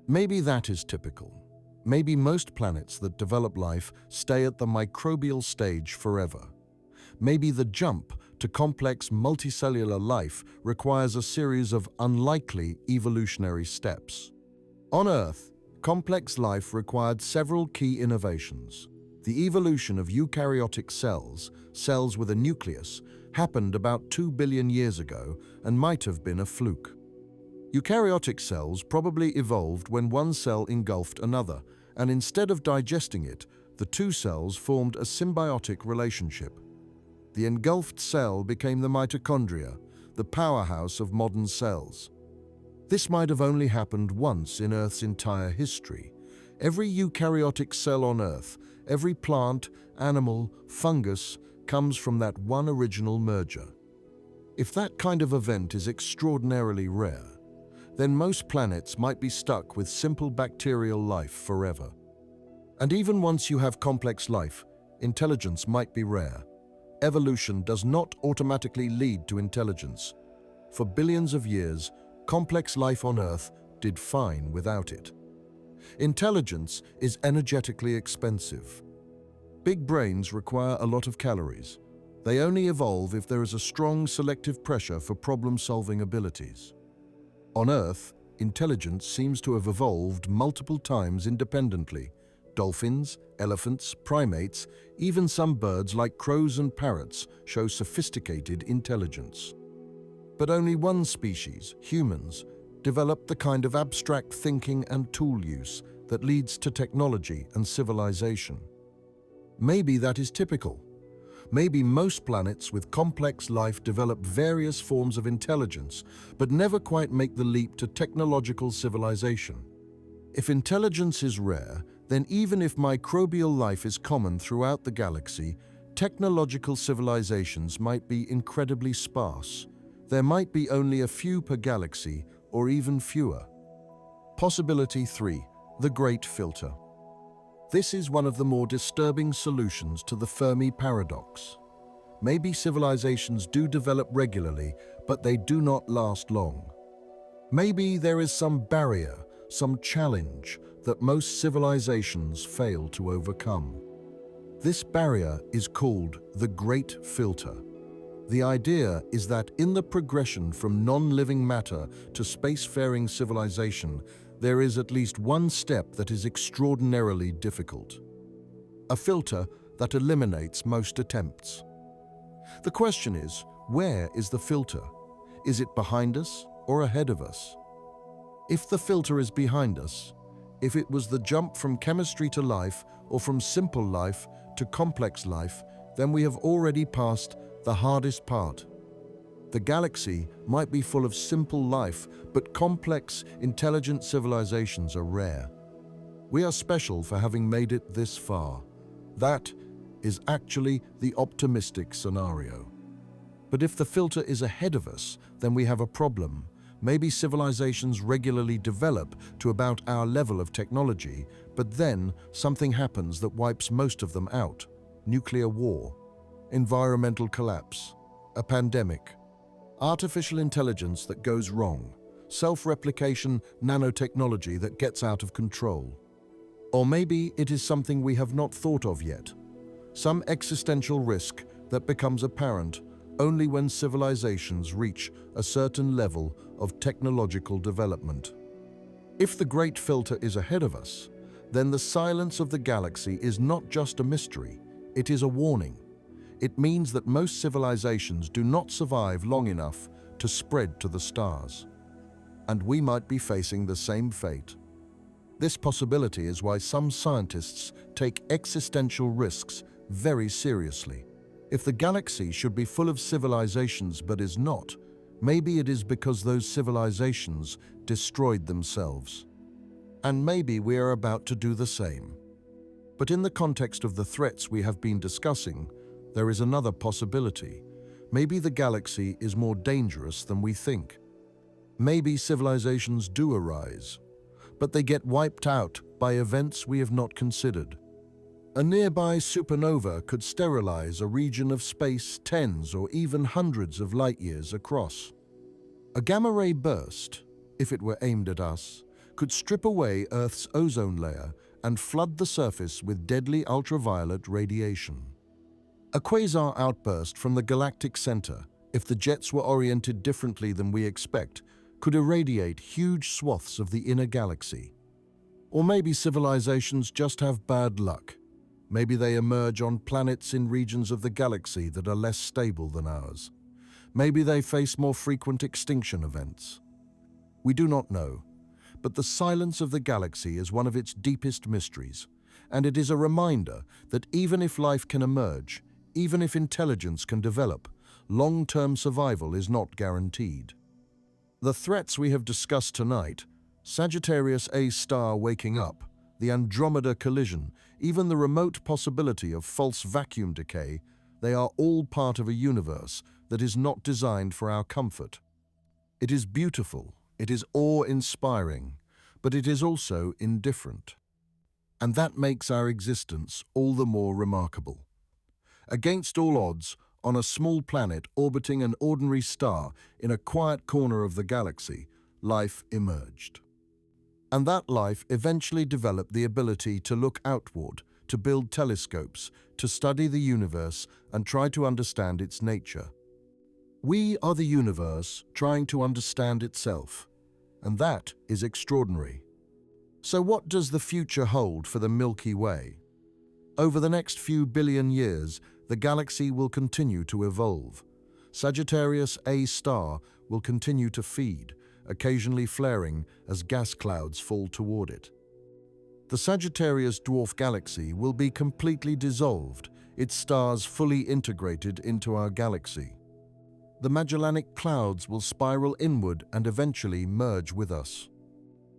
Maybe that is typical. Maybe most planets that develop life stay at the microbial stage forever. Maybe the jump to complex multicellular life requires a series of unlikely evolutionary steps. On Earth, complex life required several key innovations. The evolution of eukaryotic cells, cells with a nucleus, happened about 2 billion years ago and might have been a fluke. Eukaryotic cells probably evolved when one cell engulfed another, and instead of digesting it, the two cells formed a symbiotic relationship. The engulfed cell became the mitochondria, the powerhouse of modern cells. This might have only happened once in Earth's entire history. Every eukaryotic cell on Earth, every plant, animal, fungus, comes from that one original merger. If that kind of event is extraordinarily rare, then most planets might be stuck with simple bacterial life forever. And even once you have complex life, intelligence might be rare. Evolution does not automatically lead to intelligence. For billions of years, complex life on Earth did fine without it. Intelligence is energetically expensive. Big brains require a lot of calories. They only evolve if there is a strong selective pressure for problem-solving abilities. On Earth, intelligence seems to have evolved multiple times independently. Dolphins, elephants, primates, even some birds like crows and parrots show sophisticated intelligence. But only one species, humans, developed the kind of abstract thinking and tool use that leads to technology and civilization. Maybe that is typical. Maybe most planets with complex life develop various forms of intelligence, but never quite make the leap to technological civilization. If intelligence is rare, then even if microbial life is common throughout the galaxy, technological civilizations might be incredibly sparse. There might be only a few per galaxy, or even fewer. Possibility 3. The Great Filter. This is one of the more disturbing solutions to the Fermi paradox. Maybe civilizations do develop regularly, but they do not last long. Maybe there is some barrier, some challenge that most civilizations fail to overcome. This barrier is called the Great Filter. The idea is that in the progression from non-living matter to spacefaring civilization, there is at least one step that is extraordinarily difficult. A filter that eliminates most attempts. The question is, where is the filter? Is it behind us or ahead of us? If the filter is behind us, if it was the jump from chemistry to life or from simple life to complex life, then we have already passed the hardest part. The galaxy might be full of simple life, but complex, intelligent civilizations are rare. We are special for having made it this far. That is actually the optimistic scenario. But if the filter is ahead of us, then we have a problem. Maybe civilizations regularly develop to about our level of technology, but then something happens that wipes most of them out. Nuclear war, environmental collapse, a pandemic, artificial intelligence that goes wrong, self-replication nanotechnology that gets out of control. Or maybe it is something we have not thought of yet, some existential risk that becomes apparent only when civilizations reach a certain level of technological development. If the Great Filter is ahead of us, then the silence of the galaxy is not just a mystery, it is a warning. It means that most civilizations do not survive long enough to spread to the stars. And we might be facing the same fate. This possibility is why some scientists take existential risks very seriously. If the galaxy should be full of civilizations but is not, maybe it is because those civilizations destroyed themselves. And maybe we are about to do the same. But in the context of the threats we have been discussing, there is another possibility. Maybe the galaxy is more dangerous than we think. Maybe civilizations do arise, but they get wiped out by events we have not considered. A nearby supernova could sterilize a region of space tens or even hundreds of light-years across. A gamma-ray burst, if it were aimed at us, could strip away Earth's ozone layer and flood the surface with deadly ultraviolet radiation. A quasar outburst from the galactic center, if the jets were oriented differently than we expect, could irradiate huge swaths of the inner galaxy. Or maybe civilizations just have bad luck. Maybe they emerge on planets in regions of the galaxy that are less stable than ours. Maybe they face more frequent extinction events. We do not know, but the silence of the galaxy is one of its deepest mysteries, and it is a reminder that even if life can emerge, even if intelligence can develop, long-term survival is not guaranteed. The threats we have discussed tonight, Sagittarius A star waking up, the Andromeda collision, even the remote possibility of false vacuum decay, they are all part of a universe that is not designed for our comfort. It is beautiful, it is awe-inspiring, but it is also indifferent. And that makes our existence all the more remarkable. Against all odds, on a small planet orbiting an ordinary star in a quiet corner of the galaxy, life emerged. And that life eventually developed the ability to look outward, to build telescopes, to study the universe and try to understand its nature. We are the universe trying to understand itself, and that is extraordinary. So what does the future hold for the Milky Way? Over the next few billion years, the galaxy will continue to evolve. Sagittarius A star will continue to feed, occasionally flaring as gas clouds fall toward it. The Sagittarius dwarf galaxy will be completely dissolved, its stars fully integrated into our galaxy. The Magellanic Clouds will spiral inward and eventually merge with us.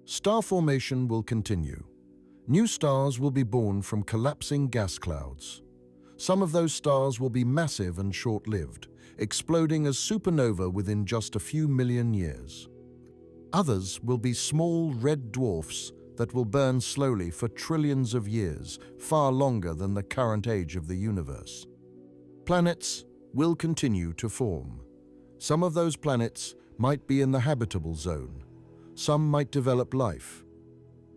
Star formation will continue. New stars will be born from collapsing gas clouds. Some of those stars will be massive and short-lived, exploding as supernova within just a few million years. Others will be small red dwarfs that will burn slowly for trillions of years, far longer than the current age of the universe. Planets will continue to form. Some of those planets might be in the habitable zone. Some might develop life.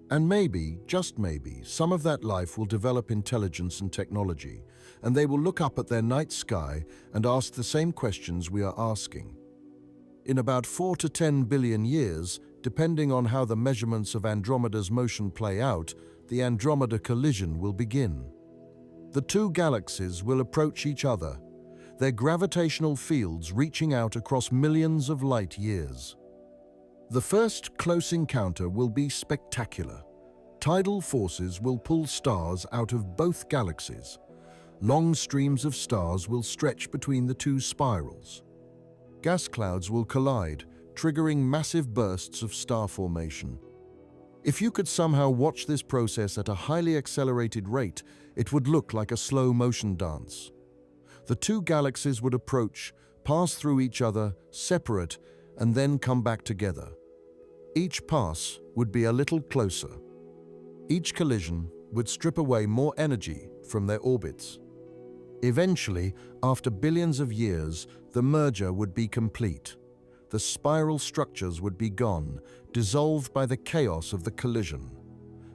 And maybe, just maybe, some of that life will develop intelligence and technology, and they will look up at their night sky and ask the same questions we are asking. In about 4 to 10 billion years, depending on how the measurements of Andromeda's motion play out, the Andromeda collision will begin. The two galaxies will approach each other, their gravitational fields reaching out across millions of light years. The first close encounter will be spectacular. Tidal forces will pull stars out of both galaxies. Long streams of stars will stretch between the two spirals. Gas clouds will collide, triggering massive bursts of star formation. If you could somehow watch this process at a highly accelerated rate, it would look like a slow-motion dance. The two galaxies would approach, pass through each other, separate, and then come back together. Each pass would be a little closer. Each collision would strip away more energy from their orbits. Eventually, after billions of years, the merger would be complete. The spiral structures would be gone, dissolved by the chaos of the collision.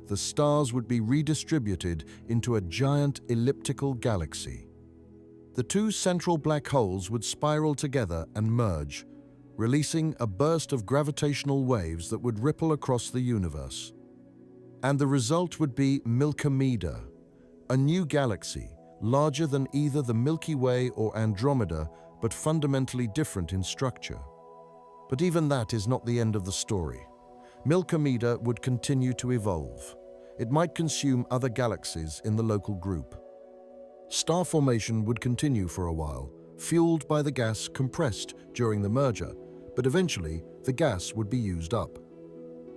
The stars would be redistributed into a giant elliptical galaxy. The two central black holes would spiral together and merge, releasing a burst of gravitational waves that would ripple across the universe. And the result would be Milkomeda, a new galaxy, larger than either the Milky Way or Andromeda, but fundamentally different in structure. But even that is not the end of the story. Milkomeda would continue to evolve. It might consume other galaxies in the local group. Star formation would continue for a while, fueled by the gas compressed during the merger, but eventually the gas would be used up.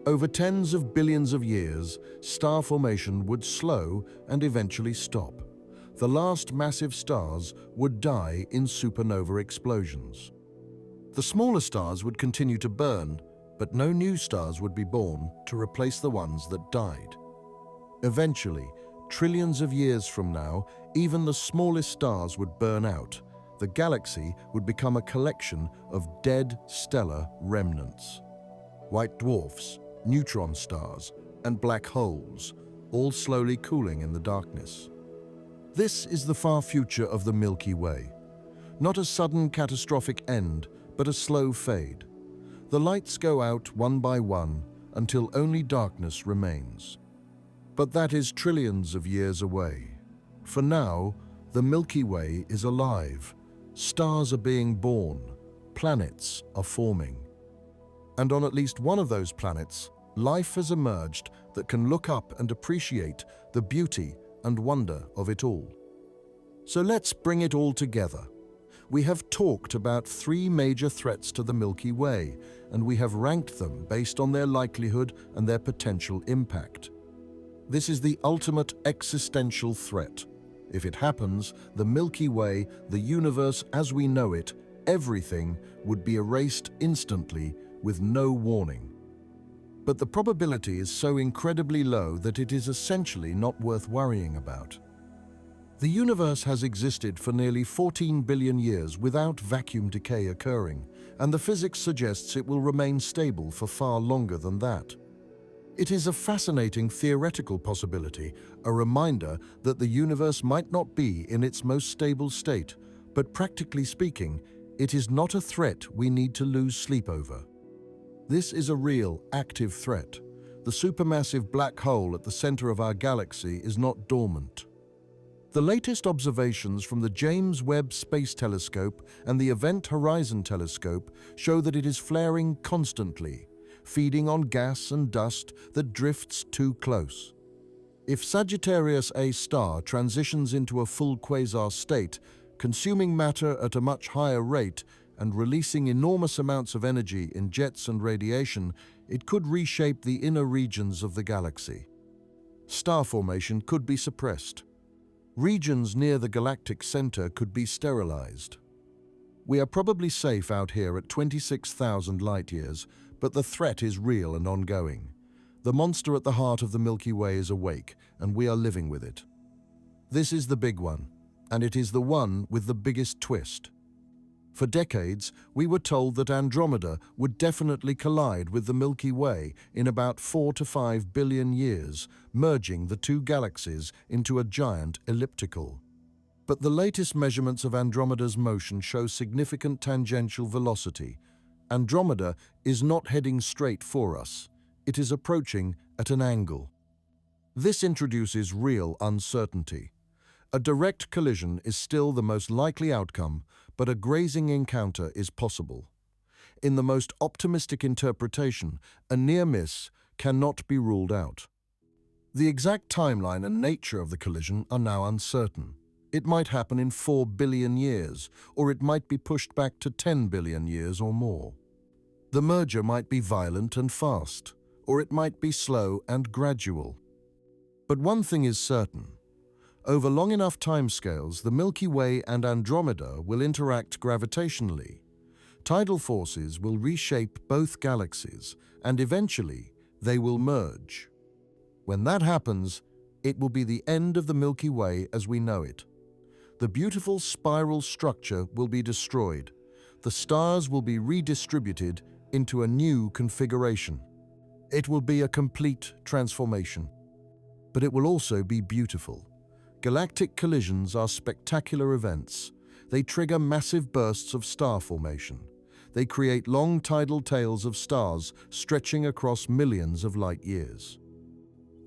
Over tens of billions of years, star formation would slow and eventually stop. The last massive stars would die in supernova explosions. The smaller stars would continue to burn, but no new stars would be born to replace the ones that died. Eventually, trillions of years from now, even the smallest stars would burn out. The galaxy would become a collection of dead stellar remnants. White dwarfs, neutron stars, and black holes, all slowly cooling in the darkness. This is the far future of the Milky Way. Not a sudden catastrophic end, but a slow fade. The lights go out one by one until only darkness remains. But that is trillions of years away. For now, the Milky Way is alive. Stars are being born. Planets are forming. And on at least one of those planets, life has emerged that can look up and appreciate the beauty and wonder of it all. So let's bring it all together. We have talked about 3 major threats to the Milky Way, and we have ranked them based on their likelihood and their potential impact. This is the ultimate existential threat. If it happens, the Milky Way, the universe as we know it, everything would be erased instantly with no warning. But the probability is so incredibly low that it is essentially not worth worrying about. The universe has existed for nearly 14 billion years without vacuum decay occurring, and the physics suggests it will remain stable for far longer than that. It is a fascinating theoretical possibility, a reminder that the universe might not be in its most stable state, but practically speaking, it is not a threat we need to lose sleep over. This is a real, active threat. The supermassive black hole at the center of our galaxy is not dormant. The latest observations from the James Webb Space Telescope and the Event Horizon Telescope show that it is flaring constantly, feeding on gas and dust that drifts too close. If Sagittarius A star transitions into a full quasar state, consuming matter at a much higher rate and releasing enormous amounts of energy in jets and radiation, it could reshape the inner regions of the galaxy. Star formation could be suppressed. Regions near the galactic center could be sterilized. We are probably safe out here at 26,000 light-years, but the threat is real and ongoing. The monster at the heart of the Milky Way is awake, and we are living with it. This is the big one, and it is the one with the biggest twist. For decades, we were told that Andromeda would definitely collide with the Milky Way in about 4 to 5 billion years, merging the 2 galaxies into a giant elliptical. But the latest measurements of Andromeda's motion show significant tangential velocity. Andromeda is not heading straight for us. It is approaching at an angle. This introduces real uncertainty. A direct collision is still the most likely outcome, but a grazing encounter is possible. In the most optimistic interpretation, a near miss cannot be ruled out. The exact timeline and nature of the collision are now uncertain. It might happen in 4 billion years, or it might be pushed back to 10 billion years or more. The merger might be violent and fast, or it might be slow and gradual. But one thing is certain. Over long enough timescales, the Milky Way and Andromeda will interact gravitationally. Tidal forces will reshape both galaxies, and eventually they will merge. When that happens, it will be the end of the Milky Way as we know it. The beautiful spiral structure will be destroyed. The stars will be redistributed into a new configuration. It will be a complete transformation. But it will also be beautiful. Galactic collisions are spectacular events. They trigger massive bursts of star formation. They create long tidal tails of stars stretching across millions of light years.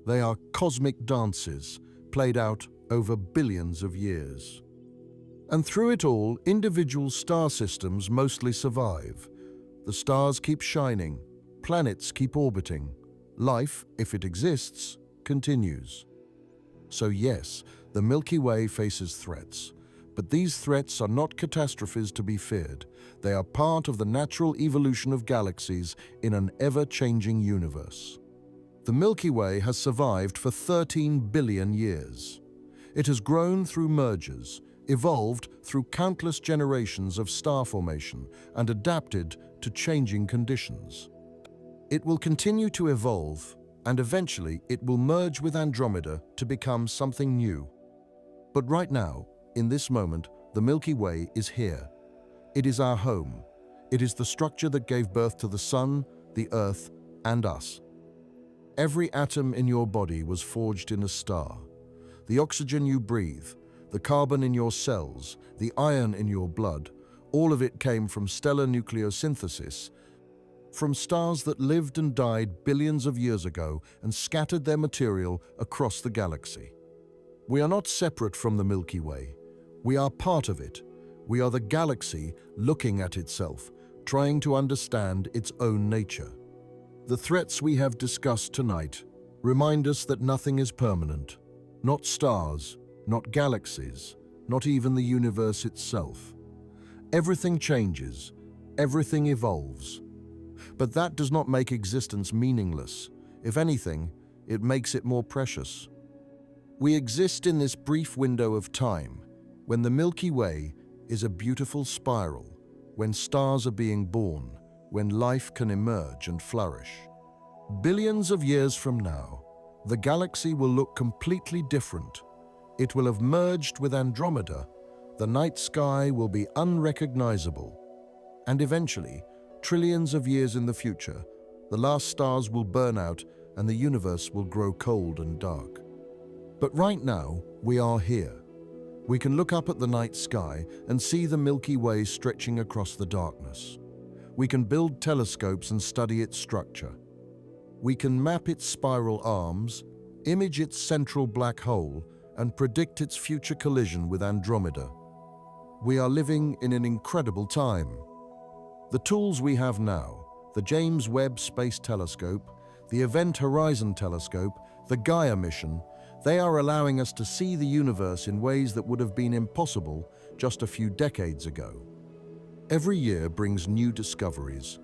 They are cosmic dances played out over billions of years. And through it all, individual star systems mostly survive. The stars keep shining, planets keep orbiting. Life, if it exists, continues. So yes, the Milky Way faces threats, but these threats are not catastrophes to be feared. They are part of the natural evolution of galaxies in an ever-changing universe. The Milky Way has survived for 13 billion years. It has grown through mergers, evolved through countless generations of star formation, and adapted to changing conditions. It will continue to evolve, and eventually it will merge with Andromeda to become something new. But right now, in this moment, the Milky Way is here. It is our home. It is the structure that gave birth to the Sun, the Earth, and us. Every atom in your body was forged in a star. The oxygen you breathe, the carbon in your cells, the iron in your blood, all of it came from stellar nucleosynthesis, from stars that lived and died billions of years ago and scattered their material across the galaxy. We are not separate from the Milky Way. We are part of it. We are the galaxy looking at itself, trying to understand its own nature. The threats we have discussed tonight remind us that nothing is permanent. Not stars, not galaxies, not even the universe itself. Everything changes, everything evolves. But that does not make existence meaningless. If anything, it makes it more precious. We exist in this brief window of time, when the Milky Way is a beautiful spiral, when stars are being born, when life can emerge and flourish. Billions of years from now, the galaxy will look completely different. It will have merged with Andromeda. The night sky will be unrecognizable. And eventually, trillions of years in the future, the last stars will burn out and the universe will grow cold and dark. But right now, we are here. We can look up at the night sky and see the Milky Way stretching across the darkness. We can build telescopes and study its structure. We can map its spiral arms, image its central black hole, and predict its future collision with Andromeda. We are living in an incredible time. The tools we have now, the James Webb Space Telescope, the Event Horizon Telescope, the Gaia mission, they are allowing us to see the universe in ways that would have been impossible just a few decades ago. Every year brings new discoveries,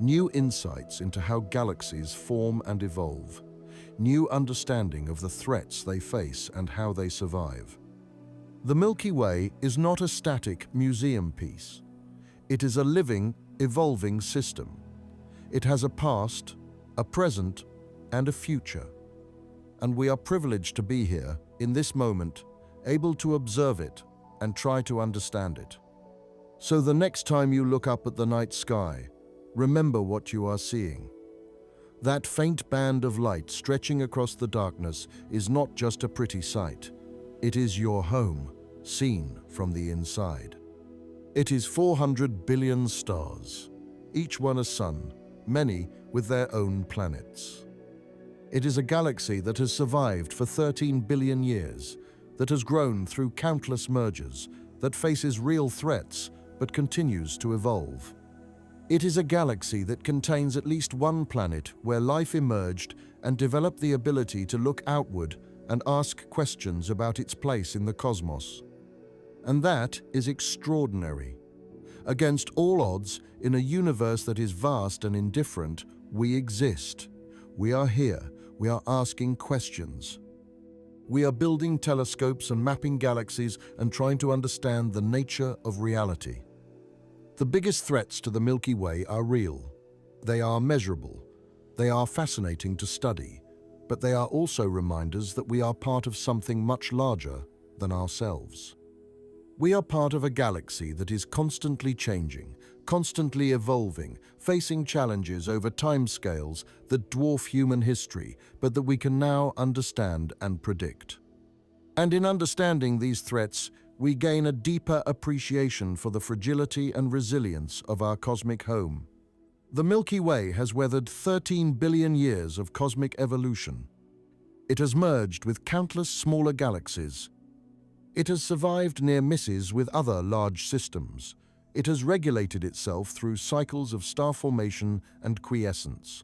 new insights into how galaxies form and evolve, new understanding of the threats they face and how they survive. The Milky Way is not a static museum piece. It is a living, evolving system. It has a past, a present, and a future. And we are privileged to be here, in this moment, able to observe it and try to understand it. So the next time you look up at the night sky, remember what you are seeing. That faint band of light stretching across the darkness is not just a pretty sight. It is your home, seen from the inside. It is 400 billion stars, each one a sun, many with their own planets. It is a galaxy that has survived for 13 billion years, that has grown through countless mergers, that faces real threats but continues to evolve. It is a galaxy that contains at least one planet where life emerged and developed the ability to look outward and ask questions about its place in the cosmos. And that is extraordinary. Against all odds, in a universe that is vast and indifferent, we exist. We are here. We are asking questions. We are building telescopes and mapping galaxies and trying to understand the nature of reality. The biggest threats to the Milky Way are real. They are measurable. They are fascinating to study, but they are also reminders that we are part of something much larger than ourselves. We are part of a galaxy that is constantly changing, constantly evolving, facing challenges over timescales that dwarf human history, but that we can now understand and predict. And in understanding these threats, we gain a deeper appreciation for the fragility and resilience of our cosmic home. The Milky Way has weathered 13 billion years of cosmic evolution. It has merged with countless smaller galaxies. It has survived near misses with other large systems. It has regulated itself through cycles of star formation and quiescence.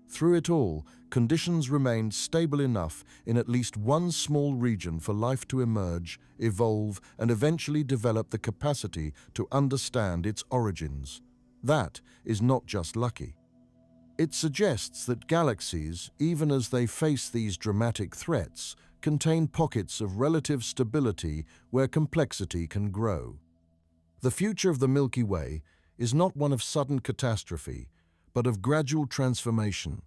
Through it all, conditions remained stable enough in at least one small region for life to emerge, evolve, and eventually develop the capacity to understand its origins. That is not just lucky. It suggests that galaxies, even as they face these dramatic threats, contain pockets of relative stability where complexity can grow. The future of the Milky Way is not one of sudden catastrophe, but of gradual transformation.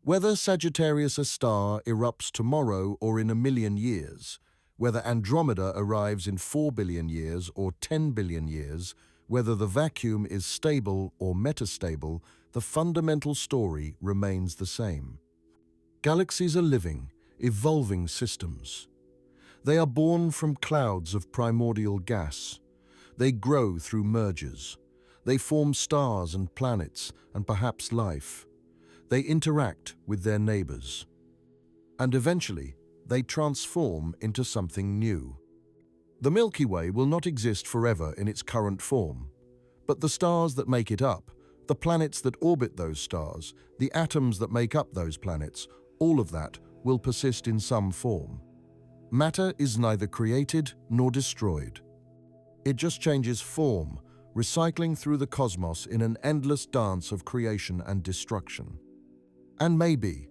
Whether Sagittarius A star erupts tomorrow or in 1 million years, whether Andromeda arrives in 4 billion years or 10 billion years, whether the vacuum is stable or metastable, the fundamental story remains the same. Galaxies are living, evolving systems. They are born from clouds of primordial gas. They grow through mergers. They form stars and planets and perhaps life. They interact with their neighbors. And eventually, they transform into something new. The Milky Way will not exist forever in its current form, but the stars that make it up, the planets that orbit those stars, the atoms that make up those planets, all of that will persist in some form. Matter is neither created nor destroyed. It just changes form, recycling through the cosmos in an endless dance of creation and destruction. And maybe,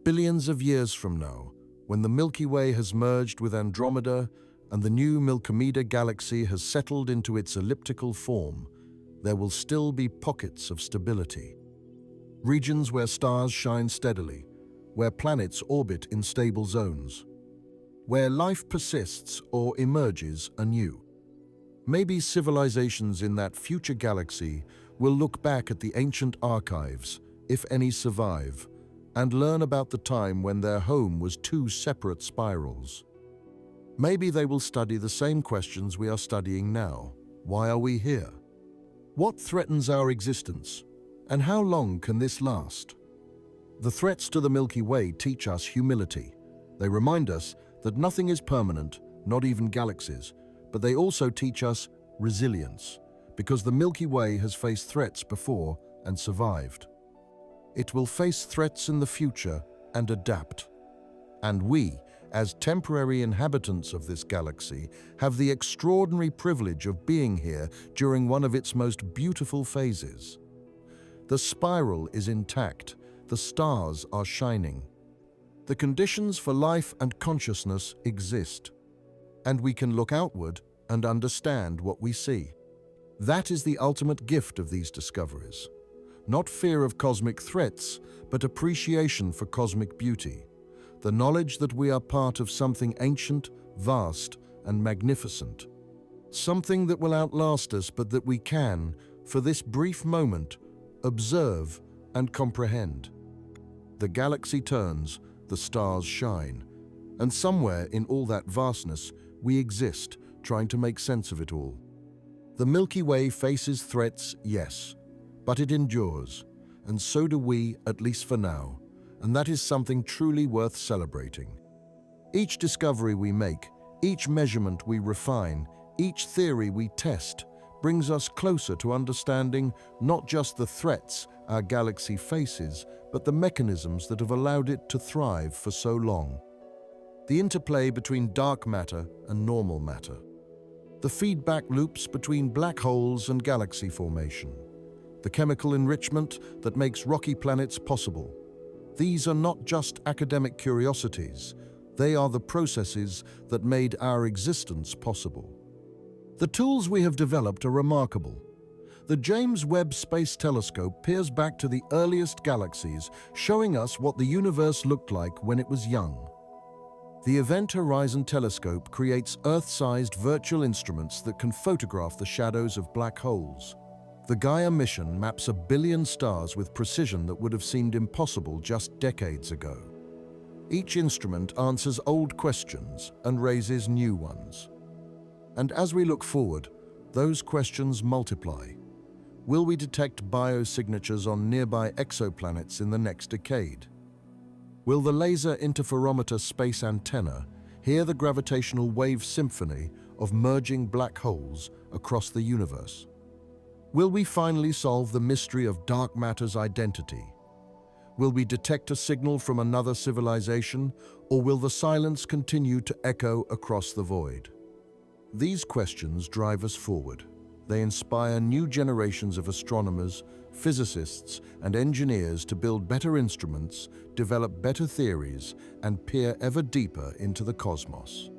billions of years from now, when the Milky Way has merged with Andromeda and the new Milky Galaxy has settled into its elliptical form, there will still be pockets of stability. Regions where stars shine steadily, where planets orbit in stable zones, where life persists or emerges anew. Maybe civilizations in that future galaxy will look back at the ancient archives, if any survive, and learn about the time when their home was two separate spirals. Maybe they will study the same questions we are studying now. Why are we here? What threatens our existence? And how long can this last? The threats to the Milky Way teach us humility. They remind us that nothing is permanent, not even galaxies, but they also teach us resilience, because the Milky Way has faced threats before and survived. It will face threats in the future and adapt. And we, as temporary inhabitants of this galaxy, have the extraordinary privilege of being here during one of its most beautiful phases. The spiral is intact, the stars are shining. The conditions for life and consciousness exist, and we can look outward and understand what we see. That is the ultimate gift of these discoveries. Not fear of cosmic threats, but appreciation for cosmic beauty. The knowledge that we are part of something ancient, vast, and magnificent. Something that will outlast us, but that we can, for this brief moment, observe and comprehend. The galaxy turns, the stars shine, and somewhere in all that vastness, we exist, trying to make sense of it all. The Milky Way faces threats, yes, but it endures, and so do we, at least for now, and that is something truly worth celebrating. Each discovery we make, each measurement we refine, each theory we test, brings us closer to understanding not just the threats our galaxy faces, but the mechanisms that have allowed it to thrive for so long. The interplay between dark matter and normal matter. The feedback loops between black holes and galaxy formation. The chemical enrichment that makes rocky planets possible. These are not just academic curiosities, they are the processes that made our existence possible. The tools we have developed are remarkable. The James Webb Space Telescope peers back to the earliest galaxies, showing us what the universe looked like when it was young. The Event Horizon Telescope creates Earth-sized virtual instruments that can photograph the shadows of black holes. The Gaia mission maps 1 billion stars with precision that would have seemed impossible just decades ago. Each instrument answers old questions and raises new ones. And as we look forward, those questions multiply. Will we detect biosignatures on nearby exoplanets in the next decade? Will the Laser Interferometer Space Antenna hear the gravitational wave symphony of merging black holes across the universe? Will we finally solve the mystery of dark matter's identity? Will we detect a signal from another civilization, or will the silence continue to echo across the void? These questions drive us forward. They inspire new generations of astronomers, physicists, and engineers to build better instruments, develop better theories, and peer ever deeper into the cosmos.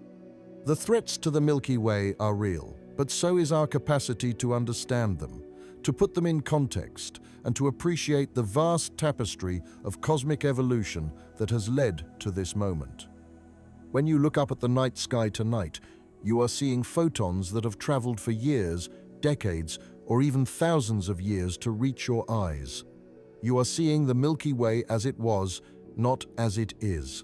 The threats to the Milky Way are real, but so is our capacity to understand them, to put them in context, and to appreciate the vast tapestry of cosmic evolution that has led to this moment. When you look up at the night sky tonight, you are seeing photons that have traveled for years, decades, or even thousands of years to reach your eyes. You are seeing the Milky Way as it was, not as it is.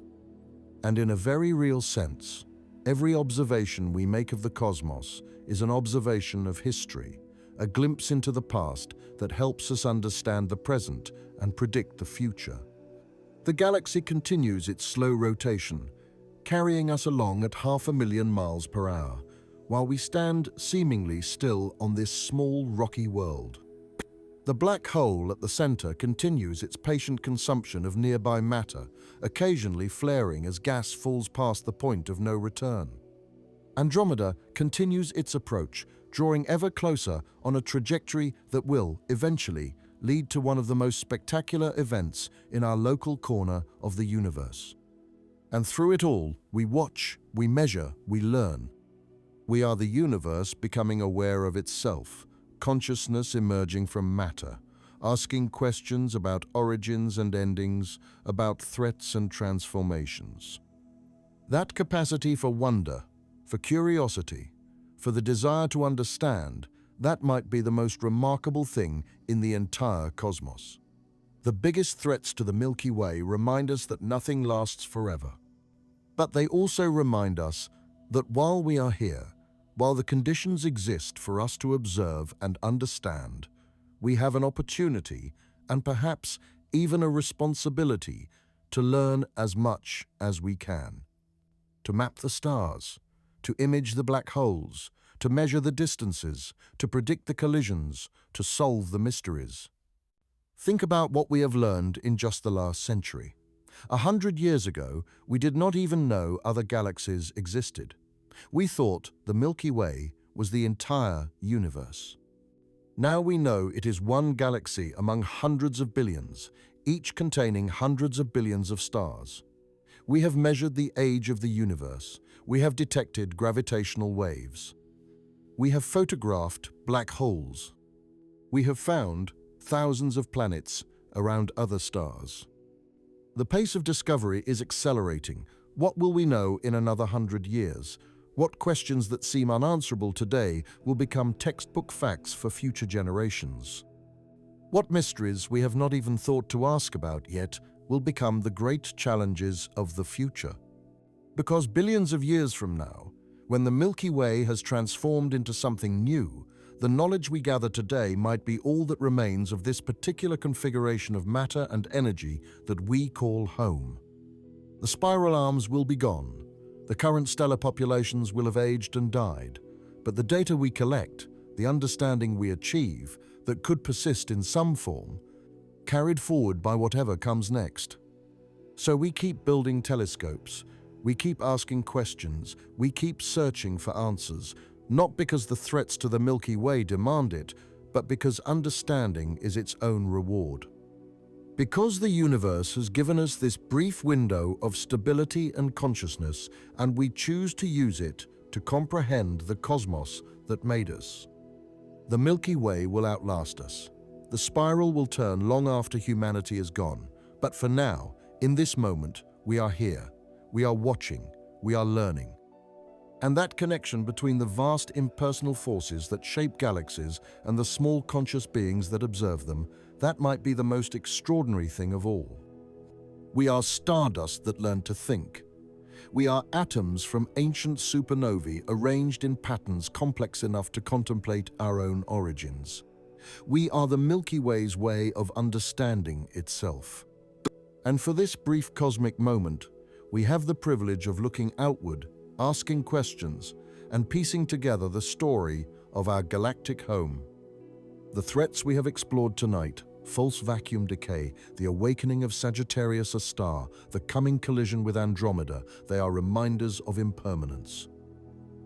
And in a very real sense, every observation we make of the cosmos is an observation of history, a glimpse into the past that helps us understand the present and predict the future. The galaxy continues its slow rotation, carrying us along at 500,000 miles per hour, while we stand seemingly still on this small rocky world. The black hole at the center continues its patient consumption of nearby matter, occasionally flaring as gas falls past the point of no return. Andromeda continues its approach, drawing ever closer on a trajectory that will, eventually, lead to one of the most spectacular events in our local corner of the universe. And through it all, we watch, we measure, we learn. We are the universe becoming aware of itself, consciousness emerging from matter, asking questions about origins and endings, about threats and transformations. That capacity for wonder, for curiosity, for the desire to understand, that might be the most remarkable thing in the entire cosmos. The biggest threats to the Milky Way remind us that nothing lasts forever. But they also remind us that while we are here, while the conditions exist for us to observe and understand, we have an opportunity and perhaps even a responsibility to learn as much as we can. To map the stars, to image the black holes, to measure the distances, to predict the collisions, to solve the mysteries. Think about what we have learned in just the last century. 100 years ago, we did not even know other galaxies existed. We thought the Milky Way was the entire universe. Now we know it is one galaxy among hundreds of billions, each containing hundreds of billions of stars. We have measured the age of the universe. We have detected gravitational waves. We have photographed black holes. We have found thousands of planets around other stars. The pace of discovery is accelerating. What will we know in another 100 years? What questions that seem unanswerable today will become textbook facts for future generations? What mysteries we have not even thought to ask about yet will become the great challenges of the future? Because billions of years from now, when the Milky Way has transformed into something new, the knowledge we gather today might be all that remains of this particular configuration of matter and energy that we call home. The spiral arms will be gone. The current stellar populations will have aged and died. But the data we collect, the understanding we achieve, that could persist in some form, carried forward by whatever comes next. So we keep building telescopes, we keep asking questions, we keep searching for answers, not because the threats to the Milky Way demand it, but because understanding is its own reward. Because the universe has given us this brief window of stability and consciousness, and we choose to use it to comprehend the cosmos that made us. The Milky Way will outlast us. The spiral will turn long after humanity is gone. But for now, in this moment, we are here. We are watching. We are learning. And that connection between the vast impersonal forces that shape galaxies and the small conscious beings that observe them, that might be the most extraordinary thing of all. We are stardust that learned to think. We are atoms from ancient supernovae arranged in patterns complex enough to contemplate our own origins. We are the Milky Way's way of understanding itself. And for this brief cosmic moment, we have the privilege of looking outward, asking questions, and piecing together the story of our galactic home. The threats we have explored tonight, false vacuum decay, the awakening of Sagittarius, a star, the coming collision with Andromeda, they are reminders of impermanence.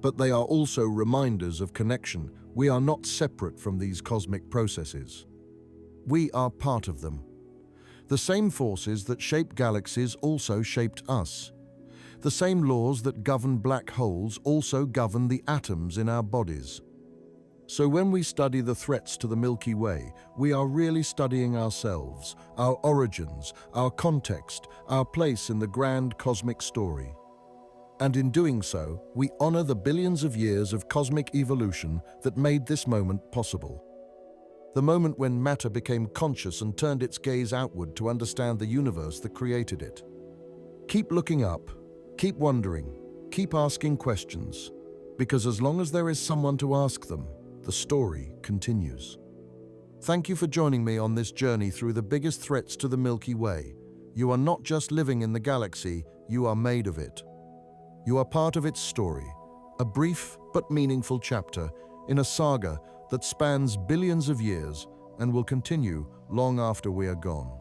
But they are also reminders of connection. We are not separate from these cosmic processes. We are part of them. The same forces that shape galaxies also shaped us. The same laws that govern black holes also govern the atoms in our bodies. So when we study the threats to the Milky Way, we are really studying ourselves, our origins, our context, our place in the grand cosmic story. And in doing so, we honor the billions of years of cosmic evolution that made this moment possible. The moment when matter became conscious and turned its gaze outward to understand the universe that created it. Keep looking up, keep wondering, keep asking questions, because as long as there is someone to ask them, the story continues. Thank you for joining me on this journey through the biggest threats to the Milky Way. You are not just living in the galaxy, you are made of it. You are part of its story, a brief but meaningful chapter in a saga that spans billions of years and will continue long after we are gone.